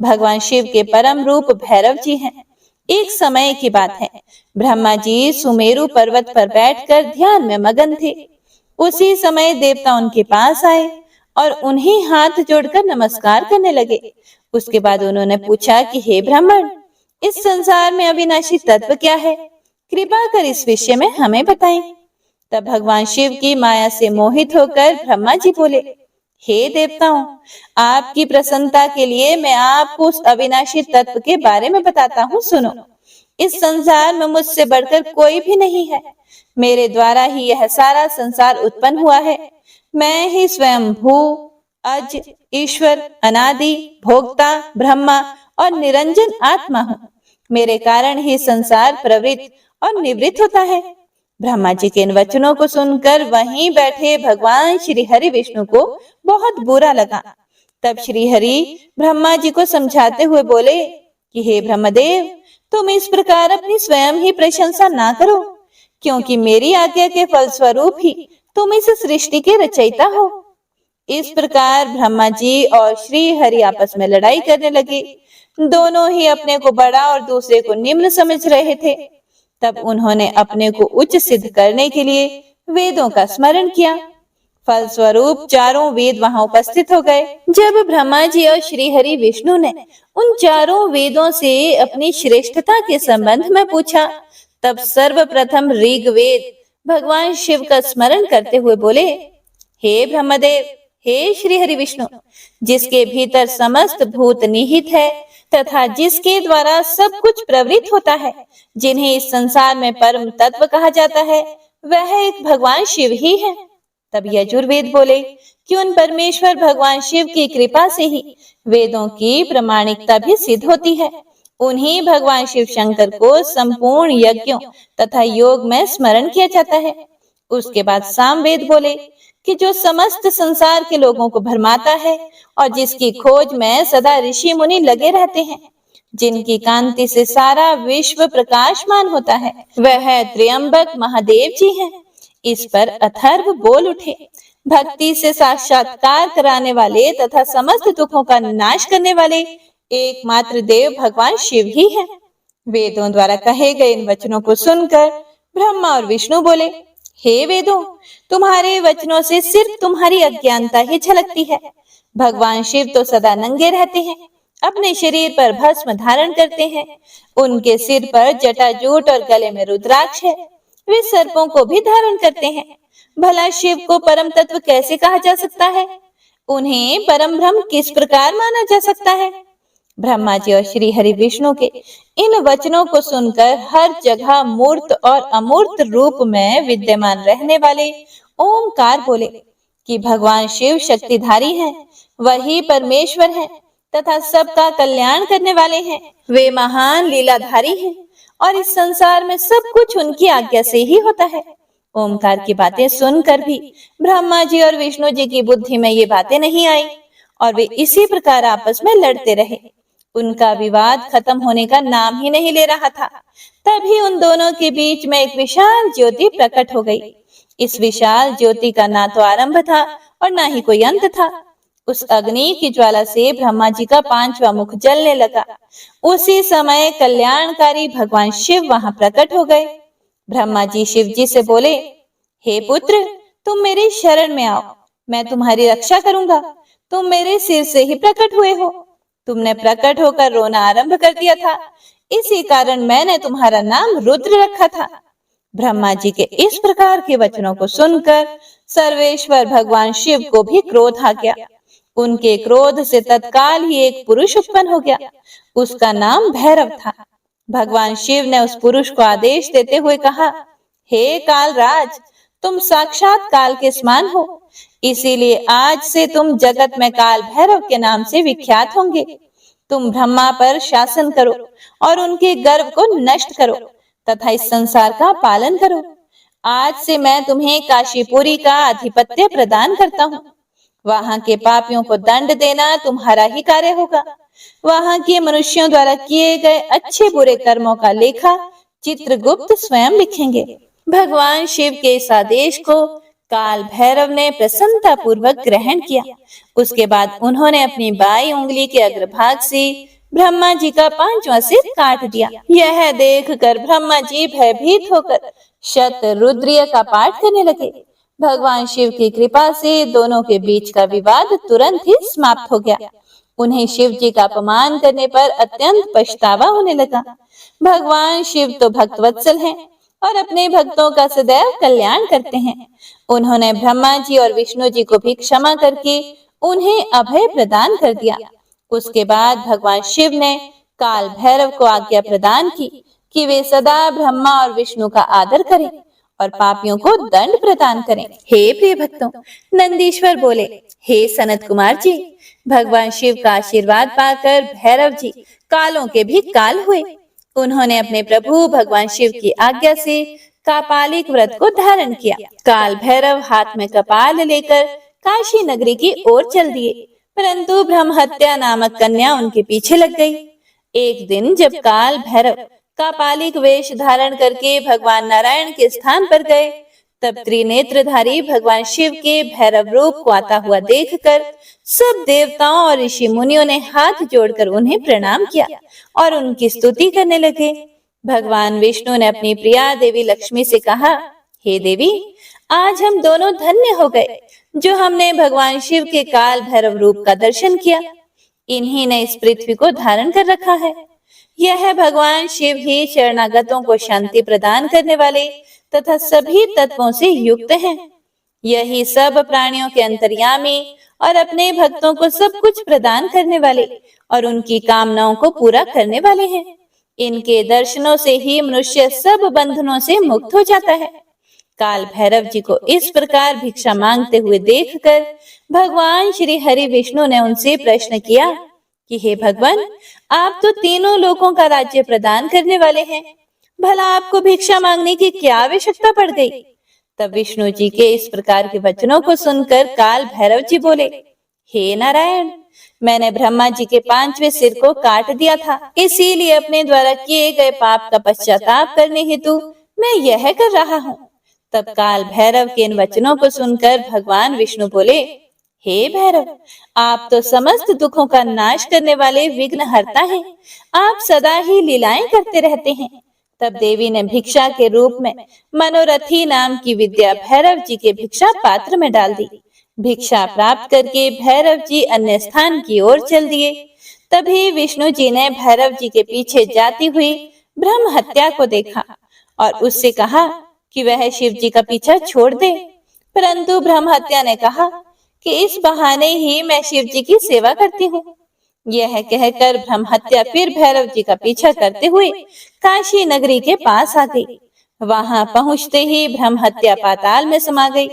भगवान शिव के परम रूप भैरव जी हैं। एक समय की बात है, ब्रह्मा जी सुमेरु पर्वत पर बैठकर ध्यान में मगन थे। उसी समय देवता उनके पास आए और उन्हें हाथ जोड़कर नमस्कार करने लगे। उसके बाद उन्होंने पूछा कि हे ब्राह्मण, इस संसार में अविनाशी तत्व क्या है? कृपा कर इस विषय में हमें बताएं। तब भगवान शिव की माया से मोहित होकर ब्रह्मा जी बोले, हे देवताओं, आपकी प्रसन्नता के लिए मैं आपको उस अविनाशी तत्व के बारे में बताता हूँ, सुनो। इस संसार में मुझसे बढ़कर कोई भी नहीं है। मेरे द्वारा ही यह सारा संसार उत्पन्न हुआ है। मैं ही स्वयं भू, अज, ईश्वर, अनादि, भोक्ता, ब्रह्मा और निरंजन आत्मा हूँ। मेरे कारण ही संसार प्रवृत्त और निवृत्त होता है। ब्रह्मा जी के इन वचनों को सुनकर वहीं बैठे भगवान श्री हरि विष्णु को बहुत बुरा लगा। तब श्री हरि ब्रह्मा जी को समझाते हुए बोले कि हे ब्रह्मदेव, तुम इस प्रकार अपनी स्वयं ही प्रशंसा ना करो, क्योंकि मेरी आज्ञा के फलस्वरूप ही तुम इस सृष्टि के रचयिता हो। इस प्रकार ब्रह्मा जी और श्री हरि आपस में लड़ाई करने लगे। दोनों ही अपने को बड़ा और दूसरे को निम्न समझ रहे थे। तब उन्होंने अपने को उच्च सिद्ध करने के लिए वेदों का स्मरण किया। फलस्वरूप चारों वेद वहां उपस्थित हो गए। जब ब्रह्मा जी और श्री हरि विष्णु ने उन चारों वेदों से अपनी श्रेष्ठता के संबंध में पूछा, तब सर्वप्रथम ऋग्वेद भगवान शिव का स्मरण करते हुए बोले, हे ब्रह्मदेव, हे श्री हरि विष्णु, जिसके भीतर समस्त भूत निहित है तथा जिसके द्वारा सब कुछ प्रवृत्त होता है, जिन्हें इस संसार में परम तत्व कहा जाता है, वह एक भगवान शिव ही है। तब यजुर्वेद बोले कि उन परमेश्वर भगवान शिव की कृपा से ही वेदों की प्रमाणिकता भी सिद्ध होती है। उन्हीं भगवान शिव शंकर को संपूर्ण यज्ञों तथा योग में स्मरण किया जाता है। उसके बाद सामवेद बोले कि जो समस्त संसार के लोगों को भरमाता है और जिसकी खोज में सदा ऋषि मुनि लगे रहते हैं, जिनकी कांति से सारा विश्व प्रकाशमान होता है, वह त्र्यंबक महादेव जी हैं। इस पर अथर्व बोल उठे, भक्ति से साक्षात्कार कराने वाले तथा समस्त दुखों का नाश करने वाले एकमात्र देव भगवान शिव ही हैं। वेदों द्वारा कहे गए इन वचनों को सुनकर ब्रह्मा और विष्णु बोले, हे वेदों, तुम्हारे वचनों से सिर्फ तुम्हारी अज्ञानता ही झलकती है। भगवान शिव तो सदा नंगे रहते हैं, अपने शरीर पर भस्म धारण करते हैं। उनके सिर पर जटाजूट और गले में रुद्राक्ष है। वे सर्पों को भी धारण करते हैं। भला शिव को परम तत्व कैसे कहा जा सकता है? उन्हें परम ब्रह्म किस प्रकार माना जा सकता है? ब्रह्मा जी और श्री हरि विष्णु के इन वचनों को सुनकर हर जगह मूर्त और अमूर्त रूप में विद्यमान रहने वाले ओमकार बोले कि भगवान शिव शक्तिधारी हैं, वही परमेश्वर हैं तथा सबका कल्याण करने वाले हैं। वे महान लीलाधारी हैं और इस संसार में सब कुछ उनकी आज्ञा से ही होता है। ओमकार की बातें सुनकर भी ब्रह्मा जी और विष्णु जी की बुद्धि में ये बातें नहीं आई और वे इसी प्रकार आपस में लड़ते रहे। उनका विवाद खत्म होने का नाम ही नहीं ले रहा था। तभी उन दोनों के बीच में एक विशाल ज्योति प्रकट हो गई। इस विशाल ज्योति का ना तो आरंभ था और ना ही कोई अंत था। उस अग्नि की ज्वाला से ब्रह्मा जी का पांचवा मुख जलने लगा। उसी समय कल्याणकारी भगवान शिव वहां प्रकट हो गए। ब्रह्मा जी शिव जी से बोले, हे पुत्र, तुम मेरी शरण में आओ, मैं तुम्हारी रक्षा करूंगा। तुम मेरे सिर से ही प्रकट हुए हो। तुमने प्रकट होकर रोना आरंभ कर दिया था, इसी कारण मैंने तुम्हारा नाम रुद्र रखा था। ब्रह्मा जी के इस प्रकार के वचनों को सुनकर सर्वेश्वर भगवान शिव को भी क्रोध आ गया। उनके क्रोध से तत्काल ही एक पुरुष उत्पन्न हो गया। उसका नाम भैरव था। भगवान शिव ने उस पुरुष को आदेश देते हुए कहा, हे कालराज, तुम साक्षात काल के समान हो, इसीलिए आज से तुम जगत में काल भैरव के नाम से विख्यात होंगे। तुम ब्रह्मा पर शासन करो और उनके गर्व को नष्ट करो तथा इस संसार का पालन करो। आज से मैं तुम्हें काशीपुरी का आधिपत्य प्रदान करता हूँ। वहां के पापियों को दंड देना तुम्हारा ही कार्य होगा। वहां के मनुष्यों द्वारा किए गए अच्छे बुरे कर्मों का लेखा चित्रगुप्त स्वयं लिखेंगे। भगवान शिव के इस आदेश को काल भैरव ने प्रसन्नता पूर्वक ग्रहण किया। उसके बाद उन्होंने अपनी बाई उंगली के अग्रभाग से ब्रह्मा जी का पांचवा सिर काट दिया। यह देखकर ब्रह्मा जी भयभीत होकर शत रुद्रीय का पाठ करने लगे। भगवान शिव की कृपा से दोनों के बीच का विवाद तुरंत ही समाप्त हो गया। उन्हें शिव जी का अपमान करने पर अत्यंत पछतावा होने लगा। भगवान शिव तो भक्तवत्सल हैं और अपने भक्तों का सदैव कल्याण करते हैं। उन्होंने ब्रह्मा जी और विष्णु जी को भी क्षमा करके उन्हें अभय प्रदान कर दिया। उसके बाद भगवान शिव ने काल भैरव को आज्ञा प्रदान की कि वे सदा ब्रह्मा और विष्णु का आदर करें और पापियों को दंड प्रदान करें। हे प्रिय भक्तों, नंदीश्वर बोले, हे सनत कुमार जी, भगवान शिव का आशीर्वाद पाकर भैरव जी कालों के भी काल हुए। उन्होंने अपने प्रभु भगवान शिव की आज्ञा से कापालिक व्रत को धारण किया। काल भैरव हाथ में कपाल लेकर काशी नगरी की ओर चल दिए, परंतु ब्रह्महत्या नामक कन्या उनके पीछे लग गई। एक दिन जब काल भैरव कापालिक वेश धारण करके भगवान नारायण के स्थान पर गए, तब त्रिनेत्रधारी भगवान शिव के भैरव रूप को आता हुआ देखकर सब देवताओं और ऋषि मुनियों ने हाथ जोड़कर उन्हें प्रणाम किया और उनकी स्तुति करने लगे। भगवान विष्णु ने अपनी प्रिया देवी लक्ष्मी से कहा, हे देवी, आज हम दोनों धन्य हो गए जो हमने भगवान शिव के काल भैरव रूप का दर्शन किया। इन्हीं ने इस पृथ्वी को धारण कर रखा है। यह भगवान शिव ही शरणागतों को शांति प्रदान करने वाले तथा सभी तत्वों से युक्त हैं। यही सब प्राणियों के अंतर्यामी और अपने भक्तों को सब कुछ प्रदान करने वाले और उनकी कामनाओं को पूरा करने वाले हैं। इनके दर्शनों से ही मनुष्य सब बंधनों से मुक्त हो जाता है। काल भैरव जी को इस प्रकार भिक्षा मांगते हुए देखकर भगवान श्री हरि विष्णु ने उनसे प्रश्न किया कि हे भगवान, आप तो तीनों लोकों का राज्य प्रदान करने वाले हैं, भला आपको भिक्षा मांगने की क्या आवश्यकता पड़ गई? तब विष्णु जी के इस प्रकार के वचनों को सुनकर काल भैरव जी बोले, हे नारायण, मैंने ब्रह्मा जी के 5वें सिर को काट दिया था, इसीलिए अपने द्वारा किए गए पाप का पश्चाताप करने हेतु मैं यह कर रहा हूँ। तब काल भैरव के इन वचनों को सुनकर भगवान विष्णु बोले, हे भैरव, आप तो समस्त दुखों का नाश करने वाले विघ्नहर्ता हैं। आप सदा ही लीलाएं करते रहते हैं। तब देवी ने भिक्षा के रूप में मनोरथी नाम की विद्या भैरव जी के भिक्षा पात्र में डाल दी। भिक्षा प्राप्त करके भैरव जी अन्य स्थान की ओर चल दिए। तभी विष्णु जी ने भैरव जी के पीछे जाती हुई ब्रह्म हत्या को देखा और उससे कहा कि वह शिव जी का पीछा छोड़ दे। परंतु ब्रह्म हत्या ने कहा कि इस बहाने ही मैं शिव जी की सेवा करती हूँ। यह कहकर ब्रह्म हत्या फिर भैरव जी का पीछा करते हुए काशी नगरी के पास आ गई। वहां पहुंचते ही ब्रह्म हत्या पाताल में समा गई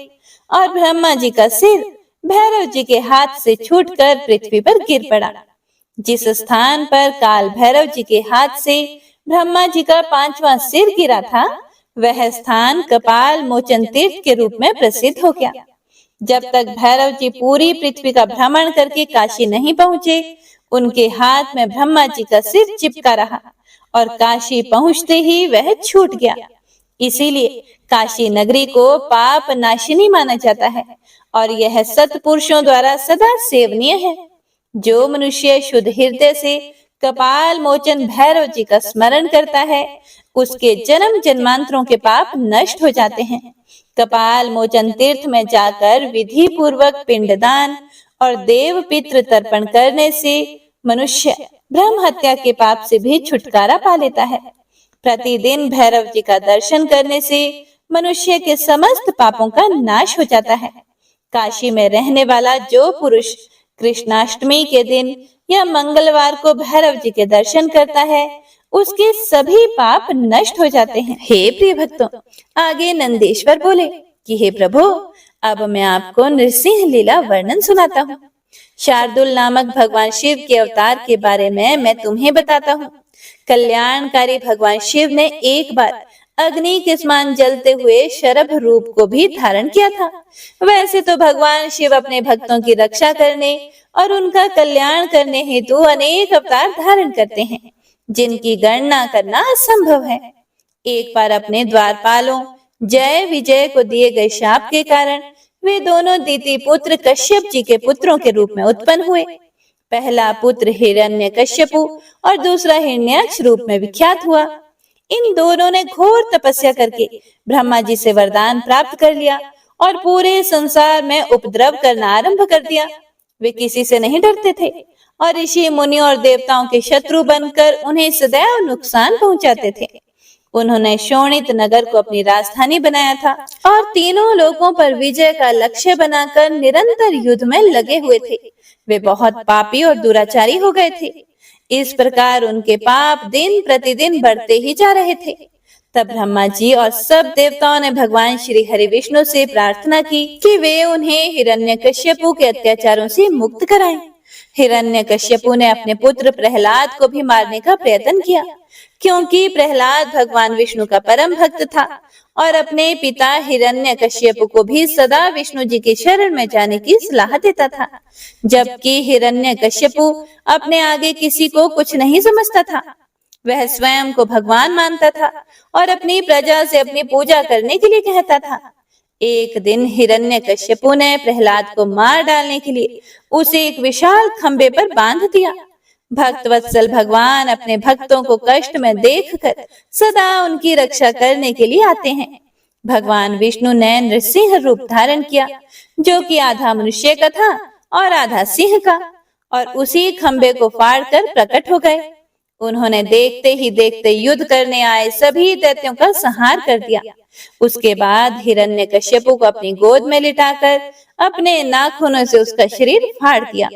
और ब्रह्मा जी का सिर भैरव जी के हाथ से छूटकर पृथ्वी पर गिर पड़ा। जिस स्थान पर काल भैरव जी के हाथ से ब्रह्मा जी का 5वां सिर गिरा था, वह स्थान कपाल मोचन तीर्थ के रूप में प्रसिद्ध हो गया। जब तक भैरव जी पूरी पृथ्वी का भ्रमण करके काशी नहीं पहुंचे, उनके हाथ में ब्रह्मा जी का सिर चिपका रहा और काशी पहुंचते ही वह छूट गया। इसीलिए काशी नगरी को पाप नाशिनी माना जाता है और यह सत्पुरुषों द्वारा सदा सेवनीय है। जो मनुष्य शुद्ध हृदय से कपाल मोचन भैरव जी का स्मरण करता है, उसके जन्म जन्मांतरों के पाप नष्ट हो जाते हैं। कपाल मोचन तीर्थ में जाकर विधि पूर्वक पिंडदान और देव पितृ तर्पण करने से मनुष्य ब्रह्म हत्या के पाप से भी छुटकारा पा लेता है। प्रतिदिन भैरव जी का दर्शन करने से मनुष्य के समस्त पापों का नाश हो जाता है। काशी में रहने वाला जो पुरुष कृष्णाष्टमी के दिन या मंगलवार को भैरव जी के दर्शन करता है, उसके सभी पाप नष्ट हो जाते हैं। हे प्रिय भक्तों, आगे नंदेश्वर बोले कि हे प्रभु, अब मैं आपको नृसिंह लीला वर्णन सुनाता हूँ। शार्दुल नामक भगवान शिव के अवतार के बारे में मैं तुम्हें बताता हूँ। कल्याणकारी भगवान शिव ने एक बार अग्नि के समान जलते हुए शरभ रूप को भी धारण किया था। वैसे तो भगवान शिव अपने भक्तों की रक्षा करने और उनका कल्याण करने हेतु अनेक अवतार धारण करते हैं, जिनकी गणना करना असंभव है। एक बार अपने द्वारपालों जय विजय को दिए गए शाप के कारण वे दोनों दीति पुत्र कश्यप जी के पुत्रों के रूप में उत्पन्न हुए। पहला पुत्र हिरण्यकश्यपु और दूसरा हिरण्याक्ष रूप में विख्यात हुआ। इन दोनों ने घोर तपस्या करके ब्रह्मा जी से वरदान प्राप्त कर लिया और पूरे संसार में उपद्रव करना आरंभ कर दिया। वे किसी से नहीं डरते थे और ऋषि मुनियों और देवताओं के शत्रु बनकर उन्हें सदैव नुकसान पहुंचाते थे। उन्होंने शोणित नगर को अपनी राजधानी बनाया था और तीनों लोकों पर विजय का लक्ष्य बनाकर निरंतर युद्ध में लगे हुए थे। वे बहुत पापी और दुराचारी हो गए थे। इस प्रकार उनके पाप दिन प्रतिदिन बढ़ते ही जा रहे थे। तब ब्रह्मा जी और सब देवताओं ने भगवान श्री हरि विष्णु से प्रार्थना की कि वे उन्हें हिरण्यकश्यपु के अत्याचारों से मुक्त कराएं हिरण्यकश्यपु ने अपने पुत्र प्रहलाद को भी मारने का प्रयत्न किया, क्योंकि प्रहलाद भगवान विष्णु का परम भक्त था और अपने पिता हिरण्यकश्यपु को भी सदा विष्णु जी के शरण में जाने की सलाह देता था। जबकि हिरण्यकश्यपु अपने आगे किसी को कुछ नहीं समझता था। वह स्वयं को भगवान मानता था और अपनी प्रजा से अपनी पूजा करने के लिए कहता था। एक दिन हिरण्यकश्यपु ने प्रहलाद को मार डालने के लिए उसे एक विशाल खंबे पर बांध दिया। भक्त वत्सल भगवान अपने भक्तों को कष्ट में देखकर सदा उनकी रक्षा करने के लिए आते हैं। भगवान विष्णु ने नृसिंह रूप धारण किया, जो कि आधा मनुष्य का था और आधा सिंह का, और उसी खंबे को फाड़कर प्रकट हो गए। उन्होंने देखते ही देखते युद्ध करने आए सभी दैत्यों का संहार कर दिया। उसके बाद हिरण्यकश्यपु को अपनी गोद में लिटाकर अपने नाखूनों से उसका शरीर फाड़ दिया।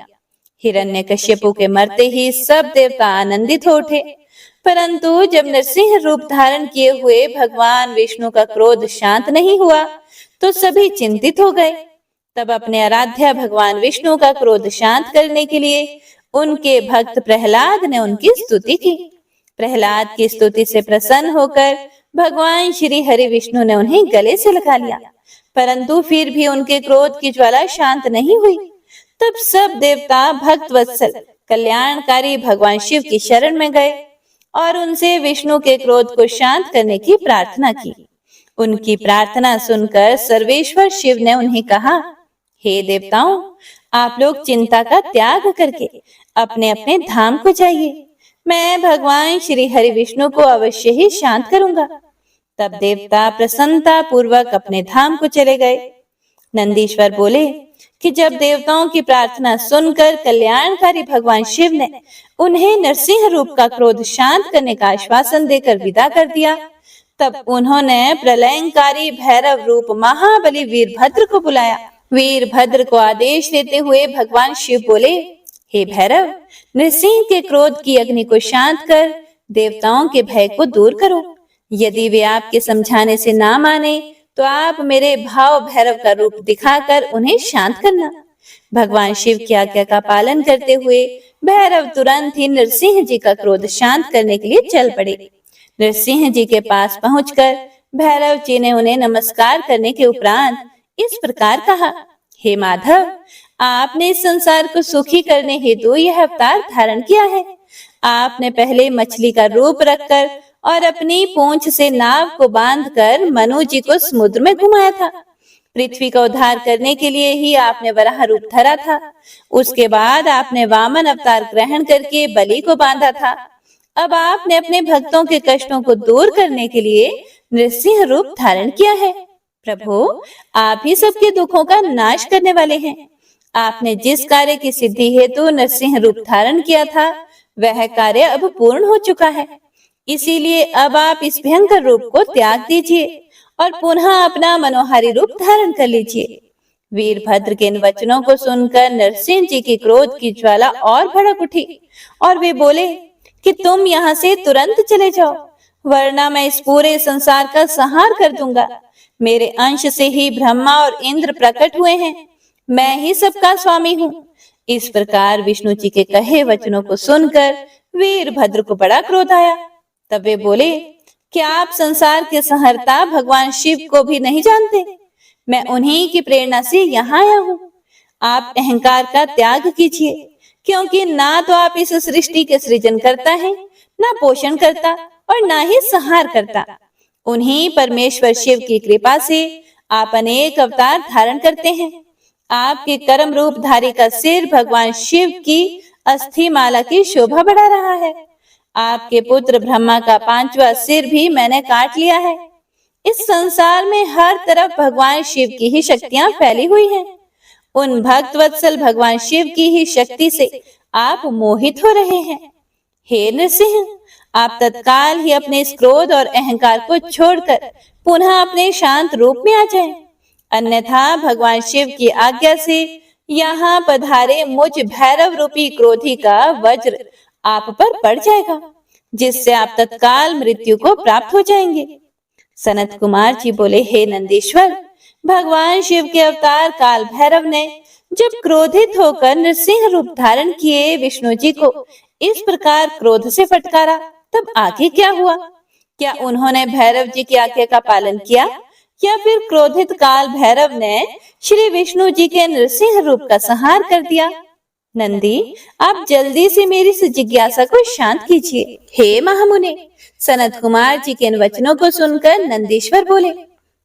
हिरण्यकश्यपु के मरते ही सब देवता आनंदित हो उठे, परंतु जब नरसिंह रूप धारण किए हुए भगवान विष्णु का क्रोध शांत नहीं हुआ तो सभी चिंतित हो गए। तब अपने आराध्य भगवान विष्णु का क्रोध शांत करने के लिए उनके भक्त प्रहलाद ने उनकी स्तुति की। प्रहलाद की स्तुति से प्रसन्न होकर भगवान श्री हरि विष्णु ने उन्हें गले से लगा लिया, परंतु फिर भी उनके क्रोध की ज्वाला शांत नहीं हुई। तब सब देवता भक्त वत्सल कल्याणकारी भगवान शिव की शरण में गए और उनसे विष्णु के क्रोध को शांत करने की प्रार्थना की। उनकी प्रार्थना सुनकर सर्वेश्वर शिव ने उन्हें कहा, हे देवताओं, आप लोग चिंता का त्याग करके अपने अपने धाम को जाइए। मैं भगवान श्री हरि विष्णु को अवश्य ही शांत करूंगा। तब देवता प्रसन्नता पूर्वक अपने धाम को चले गए। नंदीश्वर बोले कि जब देवताओं की प्रार्थना सुनकर कल्याणकारी भगवान शिव ने उन्हें नरसिंह रूप का क्रोध शांत करने का आश्वासन देकर विदा कर दिया, तब उन्होंने प्रलयंकारी भैरव रूप महाबली वीरभद्र को बुलाया। वीरभद्र को आदेश देते हुए भगवान शिव बोले, हे भैरव, नृसिंह के क्रोध की अग्नि को शांत कर देवताओं के भय को दूर करो। यदि वे आपके समझाने से ना माने तो आप मेरे भाव भैरव का रूप दिखाकर उन्हें शांत करना। भगवान शिव की आज्ञा का पालन करते हुए भैरव तुरंत ही नरसिंह जी का क्रोध शांत करने के लिए चल पड़े। नरसिंह जी के पास पहुंचकर भैरव जी ने उन्हें नमस्कार करने के उपरांत इस प्रकार कहा, हे माधव, आपने इस संसार को सुखी करने हेतु यह अवतार धारण किया है। आपने पहले मछली का रूप रखकर और अपनी पूंछ से नाव को बांधकर मनु जी को समुद्र में घुमाया था। पृथ्वी का उद्धार करने के लिए ही आपने वराह रूप धरा था। उसके बाद आपने वामन अवतार ग्रहण करके बलि को बांधा था। अब आपने अपने भक्तों के कष्टों को दूर करने के लिए नृसिंह रूप धारण किया है। प्रभु, आप ही सबके दुखों का नाश करने वाले हैं। आपने जिस कार्य की सिद्धि हेतु नरसिंह रूप धारण किया था वह कार्य अब पूर्ण हो चुका है। इसीलिए अब आप इस भयंकर रूप को त्याग दीजिए और पुनः अपना मनोहारी रूप धारण कर लीजिए। वीरभद्र के इन वचनों को सुनकर नरसिंह जी की क्रोध की ज्वाला और भड़क उठी और वे बोले कि तुम यहाँ से तुरंत चले जाओ, वरना मैं इस पूरे संसार का संहार कर दूंगा। मेरे अंश से ही ब्रह्मा और इंद्र प्रकट हुए हैं। मैं ही सबका स्वामी हूँ। इस प्रकार विष्णु जी के कहे वचनों को सुनकर वीरभद्र को बड़ा क्रोध आया। तब वे बोले, क्या आप संसार के संहर्ता भगवान शिव को भी नहीं जानते? मैं उन्हीं की प्रेरणा से यहाँ आया हूँ। आप अहंकार का त्याग कीजिए, क्योंकि ना तो आप इस सृष्टि के सृजन करता है, ना पोषण करता और ना ही संहार करता। उन्हीं परमेश्वर शिव की कृपा से आप अनेक अवतार धारण करते हैं। आपके कर्म रूप धारी का सिर भगवान शिव की अस्थि माला की शोभा बढ़ा रहा है। आपके पुत्र ब्रह्मा का 5वां सिर भी मैंने काट लिया है। इस संसार में हर तरफ भगवान शिव की ही शक्तियां फैली हुई हैं। उन भक्त वत्सल भगवान शिव की ही शक्ति से आप मोहित हो रहे हैं। हे नृसिंह, आप तत्काल ही अपने इस क्रोध और अहंकार को छोड़कर पुनः अपने शांत रूप में आ जाएं। अन्यथा भगवान शिव की आज्ञा से यहाँ पधारे मुझ भैरव रूपी क्रोधी का वज्र आप पर पड़ जाएगा, जिससे आप तत्काल मृत्यु को प्राप्त हो जाएंगे। सनत कुमार जी बोले, हे नंदीश्वर, भगवान शिव के अवतार काल भैरव ने जब क्रोधित होकर नृसिंह रूप धारण किए विष्णु जी को इस प्रकार क्रोध से फटकारा, तब आगे क्या हुआ? क्या उन्होंने भैरव जी की आज्ञा का पालन किया या फिर क्रोधित काल भैरव ने श्री विष्णु जी के नृसिंह रूप का संहार कर दिया? नंदी, आप जल्दी से मेरी इस जिज्ञासा को शांत कीजिए। हे महामुने, सनत कुमार जी के इन वचनों को सुनकर नंदीश्वर बोले।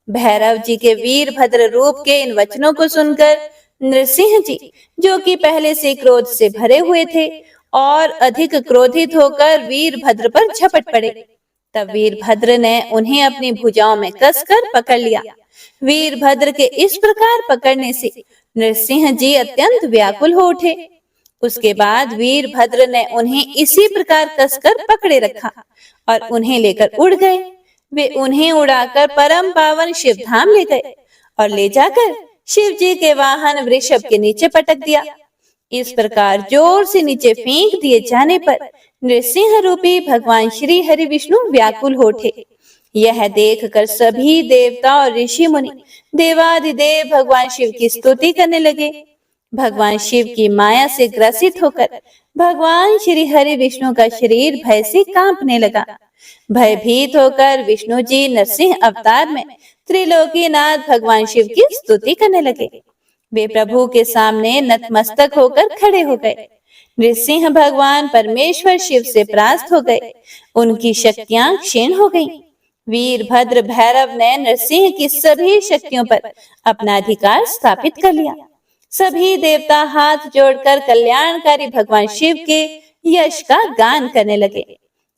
भैरव जी के वीरभद्र रूप के इन वचनों को सुनकर नृसिंह जी, जो कि पहले से क्रोध से भरे हुए थे और अधिक क्रोधित होकर वीरभद्र पर झपट पड़े। तब वीरभद्र ने उन्हें अपनी भुजाओं में कसकर पकड़ लिया। वीरभद्र के इस प्रकार पकड़ने से नृसिंह जी अत्यंत व्याकुल हो उठे। उसके बाद वीरभद्र ने उन्हें इसी प्रकार कसकर पकड़े रखा और उन्हें लेकर उड़ गए। वे उन्हें उड़ाकर परम पावन शिव धाम ले गए और ले जाकर शिव जी के वाहन वृषभ के नीचे पटक दिया। इस प्रकार जोर से नीचे फेंक दिए जाने पर नृसिंह रूपी भगवान श्री हरि विष्णु व्याकुल हो उठे। यह देखकर सभी देवता और ऋषि मुनि देवादिदेव भगवान शिव की स्तुति करने लगे। भगवान शिव की माया से ग्रसित होकर भगवान श्री हरि विष्णु का शरीर भय से कांपने लगा। भयभीत होकर विष्णु जी नरसिंह अवतार में त्रिलोकीनाथ भगवान शिव की स्तुति करने लगे। वे प्रभु के सामने नतमस्तक होकर खड़े हो गए। नृसिंह भगवान परमेश्वर शिव से परास्त हो गए। उनकी शक्तियां क्षीण हो गईं। वीरभद्र भैरव ने नरसिंह की सभी शक्तियों पर अपना अधिकार स्थापित कर लिया। सभी देवता हाथ जोड़कर कल्याणकारी भगवान शिव के यश का गान करने लगे।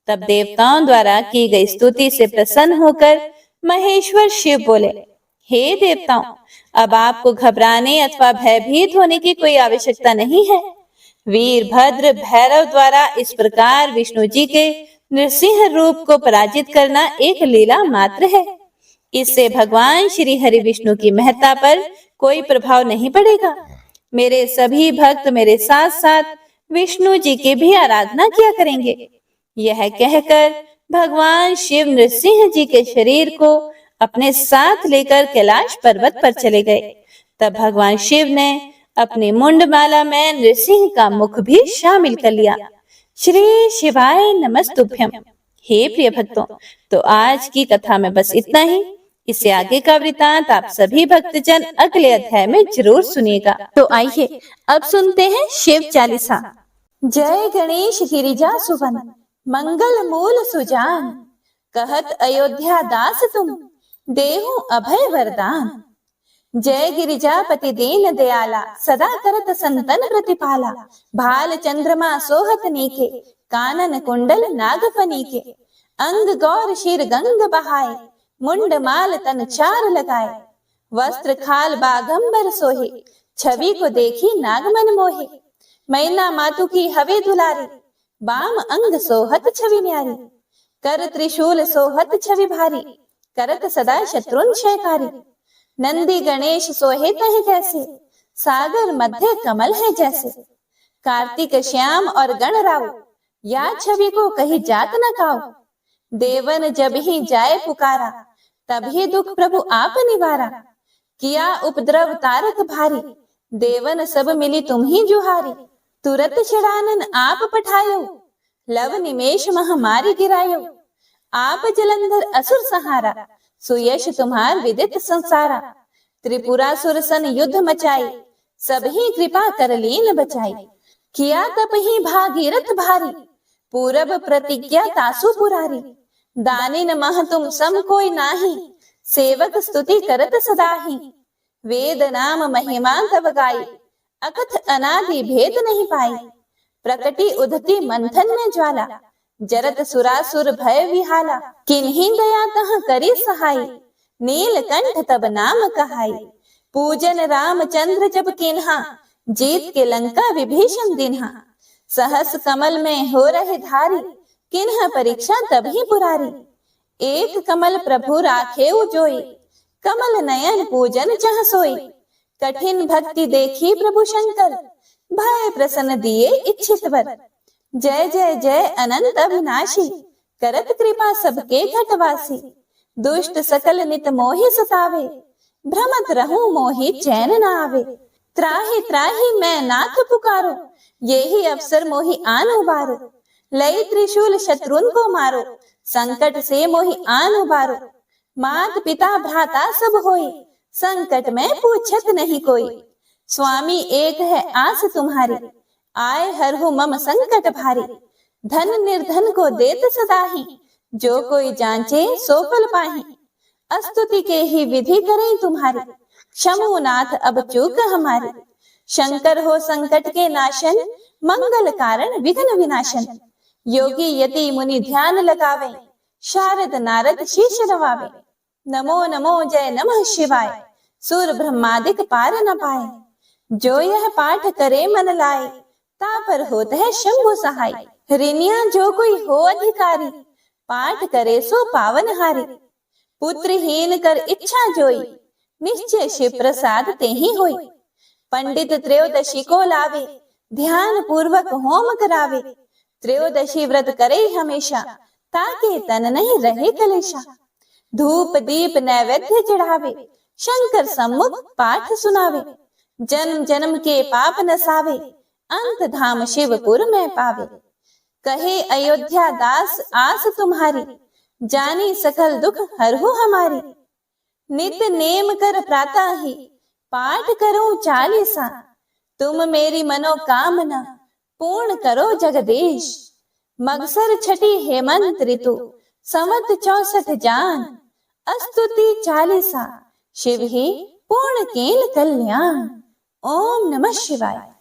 तब देवताओं द्वारा की गई स्तुति से प्रसन्न होकर महेश्वर शिव बोले, हे देवताओं, अब आपको घबराने अथवा भयभीत होने की कोई आवश्यकता नहीं है। वीरभद्र भैरव द्वारा इस प्रकार विष्णु जी के नृसिंह रूप को पराजित करना एक लीला मात्र है। इससे भगवान श्री हरि विष्णु की महत्ता पर कोई प्रभाव नहीं पड़ेगा। मेरे सभी भक्त मेरे साथ साथ विष्णु जी की भी आराधना किया करेंगे। यह कहकर भगवान शिव नृसिंह जी के शरीर को अपने साथ लेकर कैलाश पर्वत पर चले गए। तब भगवान शिव ने अपनी मुंडमाला में नृसिंह का मुख भी शामिल कर लिया। श्री शिवाय नमस्तुभ्यम। हे प्रिय भक्तों, तो आज की कथा में बस इतना ही। इससे आगे का वृतांत आप सभी भक्तजन अगले अध्याय में जरूर सुनिएगा। तो आइए अब सुनते हैं शिव चालीसा। जय गणेश गिरिजा सुवन, मंगल मूल सुजान, कहत अयोध्या दास तुम, देहु अभय वरदान। जय गिरिजापति दीन दयाला, सदा करत संतन प्रतिपाला। भाल चंद्रमा सोहत नीके, कानन कुंडल नागफनी के। अंग गौर शिर गंग बहाए, मुंड माल तन चार लगाए। वस्त्र खाल बागंबर सोहे, छवि को देखी नागमन मोहे। मैना मातु की हवे दुलारी, बाम अंग सोहत छवि न्यारी। कर त्रिशूल सोहत छवि भारी, करत सदा शत्रुन क्षयकारी। नंदी गणेश सोहे तह कैसे, सागर मध्य कमल है जैसे। कार्तिक श्याम और गण राव, या छवि को कही जात न काओ। देवन जब ही जाए पुकारा, तभी दुख प्रभु आप निवारा। किया उपद्रव तारक भारी, देवन सब मिली तुम ही जुहारी। तुरत छड़ानन आप पठायो, लव निमेष महामारी गिरायो। आप जलंधर असुर सहारा, सुयश तुम्हार विदित संसारा। त्रिपुरासुर सन युद्ध मचाई, सब ही कृपा कर लीन बचाई। किया तप ही भागीरथ भारी, पूरब प्रतिज्ञा तासु पुरारी। दानिन मह तुम सम कोई नाही, सेवक स्तुति करत सदाही। वेद नाम महिमा तब गाई, अकथ अनादि भेद नहीं पाई। प्रकटी उधती मंथन में ज्वाला, जरत सुरासुर भय विहाला। किन्हीं दया तह करी सहाय, नीलकंठ तब नाम कहाई। पूजन रामचंद्र जब किन्हा, जीत के लंका विभीषण दिन्हा। सहस कमल में हो रहे धारी, किन्ह परीक्षा तभी पुरारी। एक कमल प्रभु राखे जोई, कमल नयन पूजन चह सोई। कठिन भक्ति देखी प्रभु शंकर, भय प्रसन्न दिए इच्छित वर। जय जय जय अनंत अविनाशी, करत कृपा सबके घटवासी। दुष्ट सकल नित मोहि सतावे, भ्रमत रहूं मोहि चैन न आवे। त्राहि त्राहि मैं नाथ पुकारो, यही अवसर मोहि आन उबारो। लई त्रिशूल शत्रुन को मारो, संकट से मोहि आन उबारो। मात पिता भ्राता सब होई, संकट में पूछत नहीं कोई। स्वामी एक है आस तुम्हारी, आए हरहु मम संकट भारी। धन निर्धन को देत सदाही, जो कोई जांचे सो फल पाही। अस्तुति के ही विधि करें तुम्हारी, क्षमो नाथ अब चूक हमारी। शंकर हो संकट के नाशन, मंगल कारण विघ्न विनाशन। योगी यति मुनि ध्यान लगावे, शारद नारद शीश नवावे। नमो नमो जय नमः शिवाय, सूर ब्रह्मादिक पार न पाए। जो यह पाठ करे मन लाए, तापर होत है शंभु सहाय। ऋणिया जो कोई हो अधिकारी, पाठ करे सो पावन हारी। पुत्रहीन कर इच्छा जोई, निश्चय शिव प्रसाद ते ही होई। पंडित त्रयोदशी को लावे, ध्यान पूर्वक होम करावे। त्रयोदशी व्रत करे हमेशा, ताके तन नहीं रहे कलेशा। धूप दीप नैवेद्य चढ़ावे, शंकर सम्मुख पाठ सुनावे। जन्म जन्म के पाप नसावे, अंत धाम शिवपुर में पावे। कहे अयोध्या दास आस तुम्हारी, जानी सकल दुख हरहु हमारी। नित नेम कर प्रातः ही, पाठ करो चालीसा। तुम मेरी मनोकामना, पूर्ण करो जगदीश। मगसर छठी हेमंत ऋतु, संवत 64 जान। अस्तुति चालीसा, शिव ही पूर्ण केल कल्याण। ओम नमः शिवाय।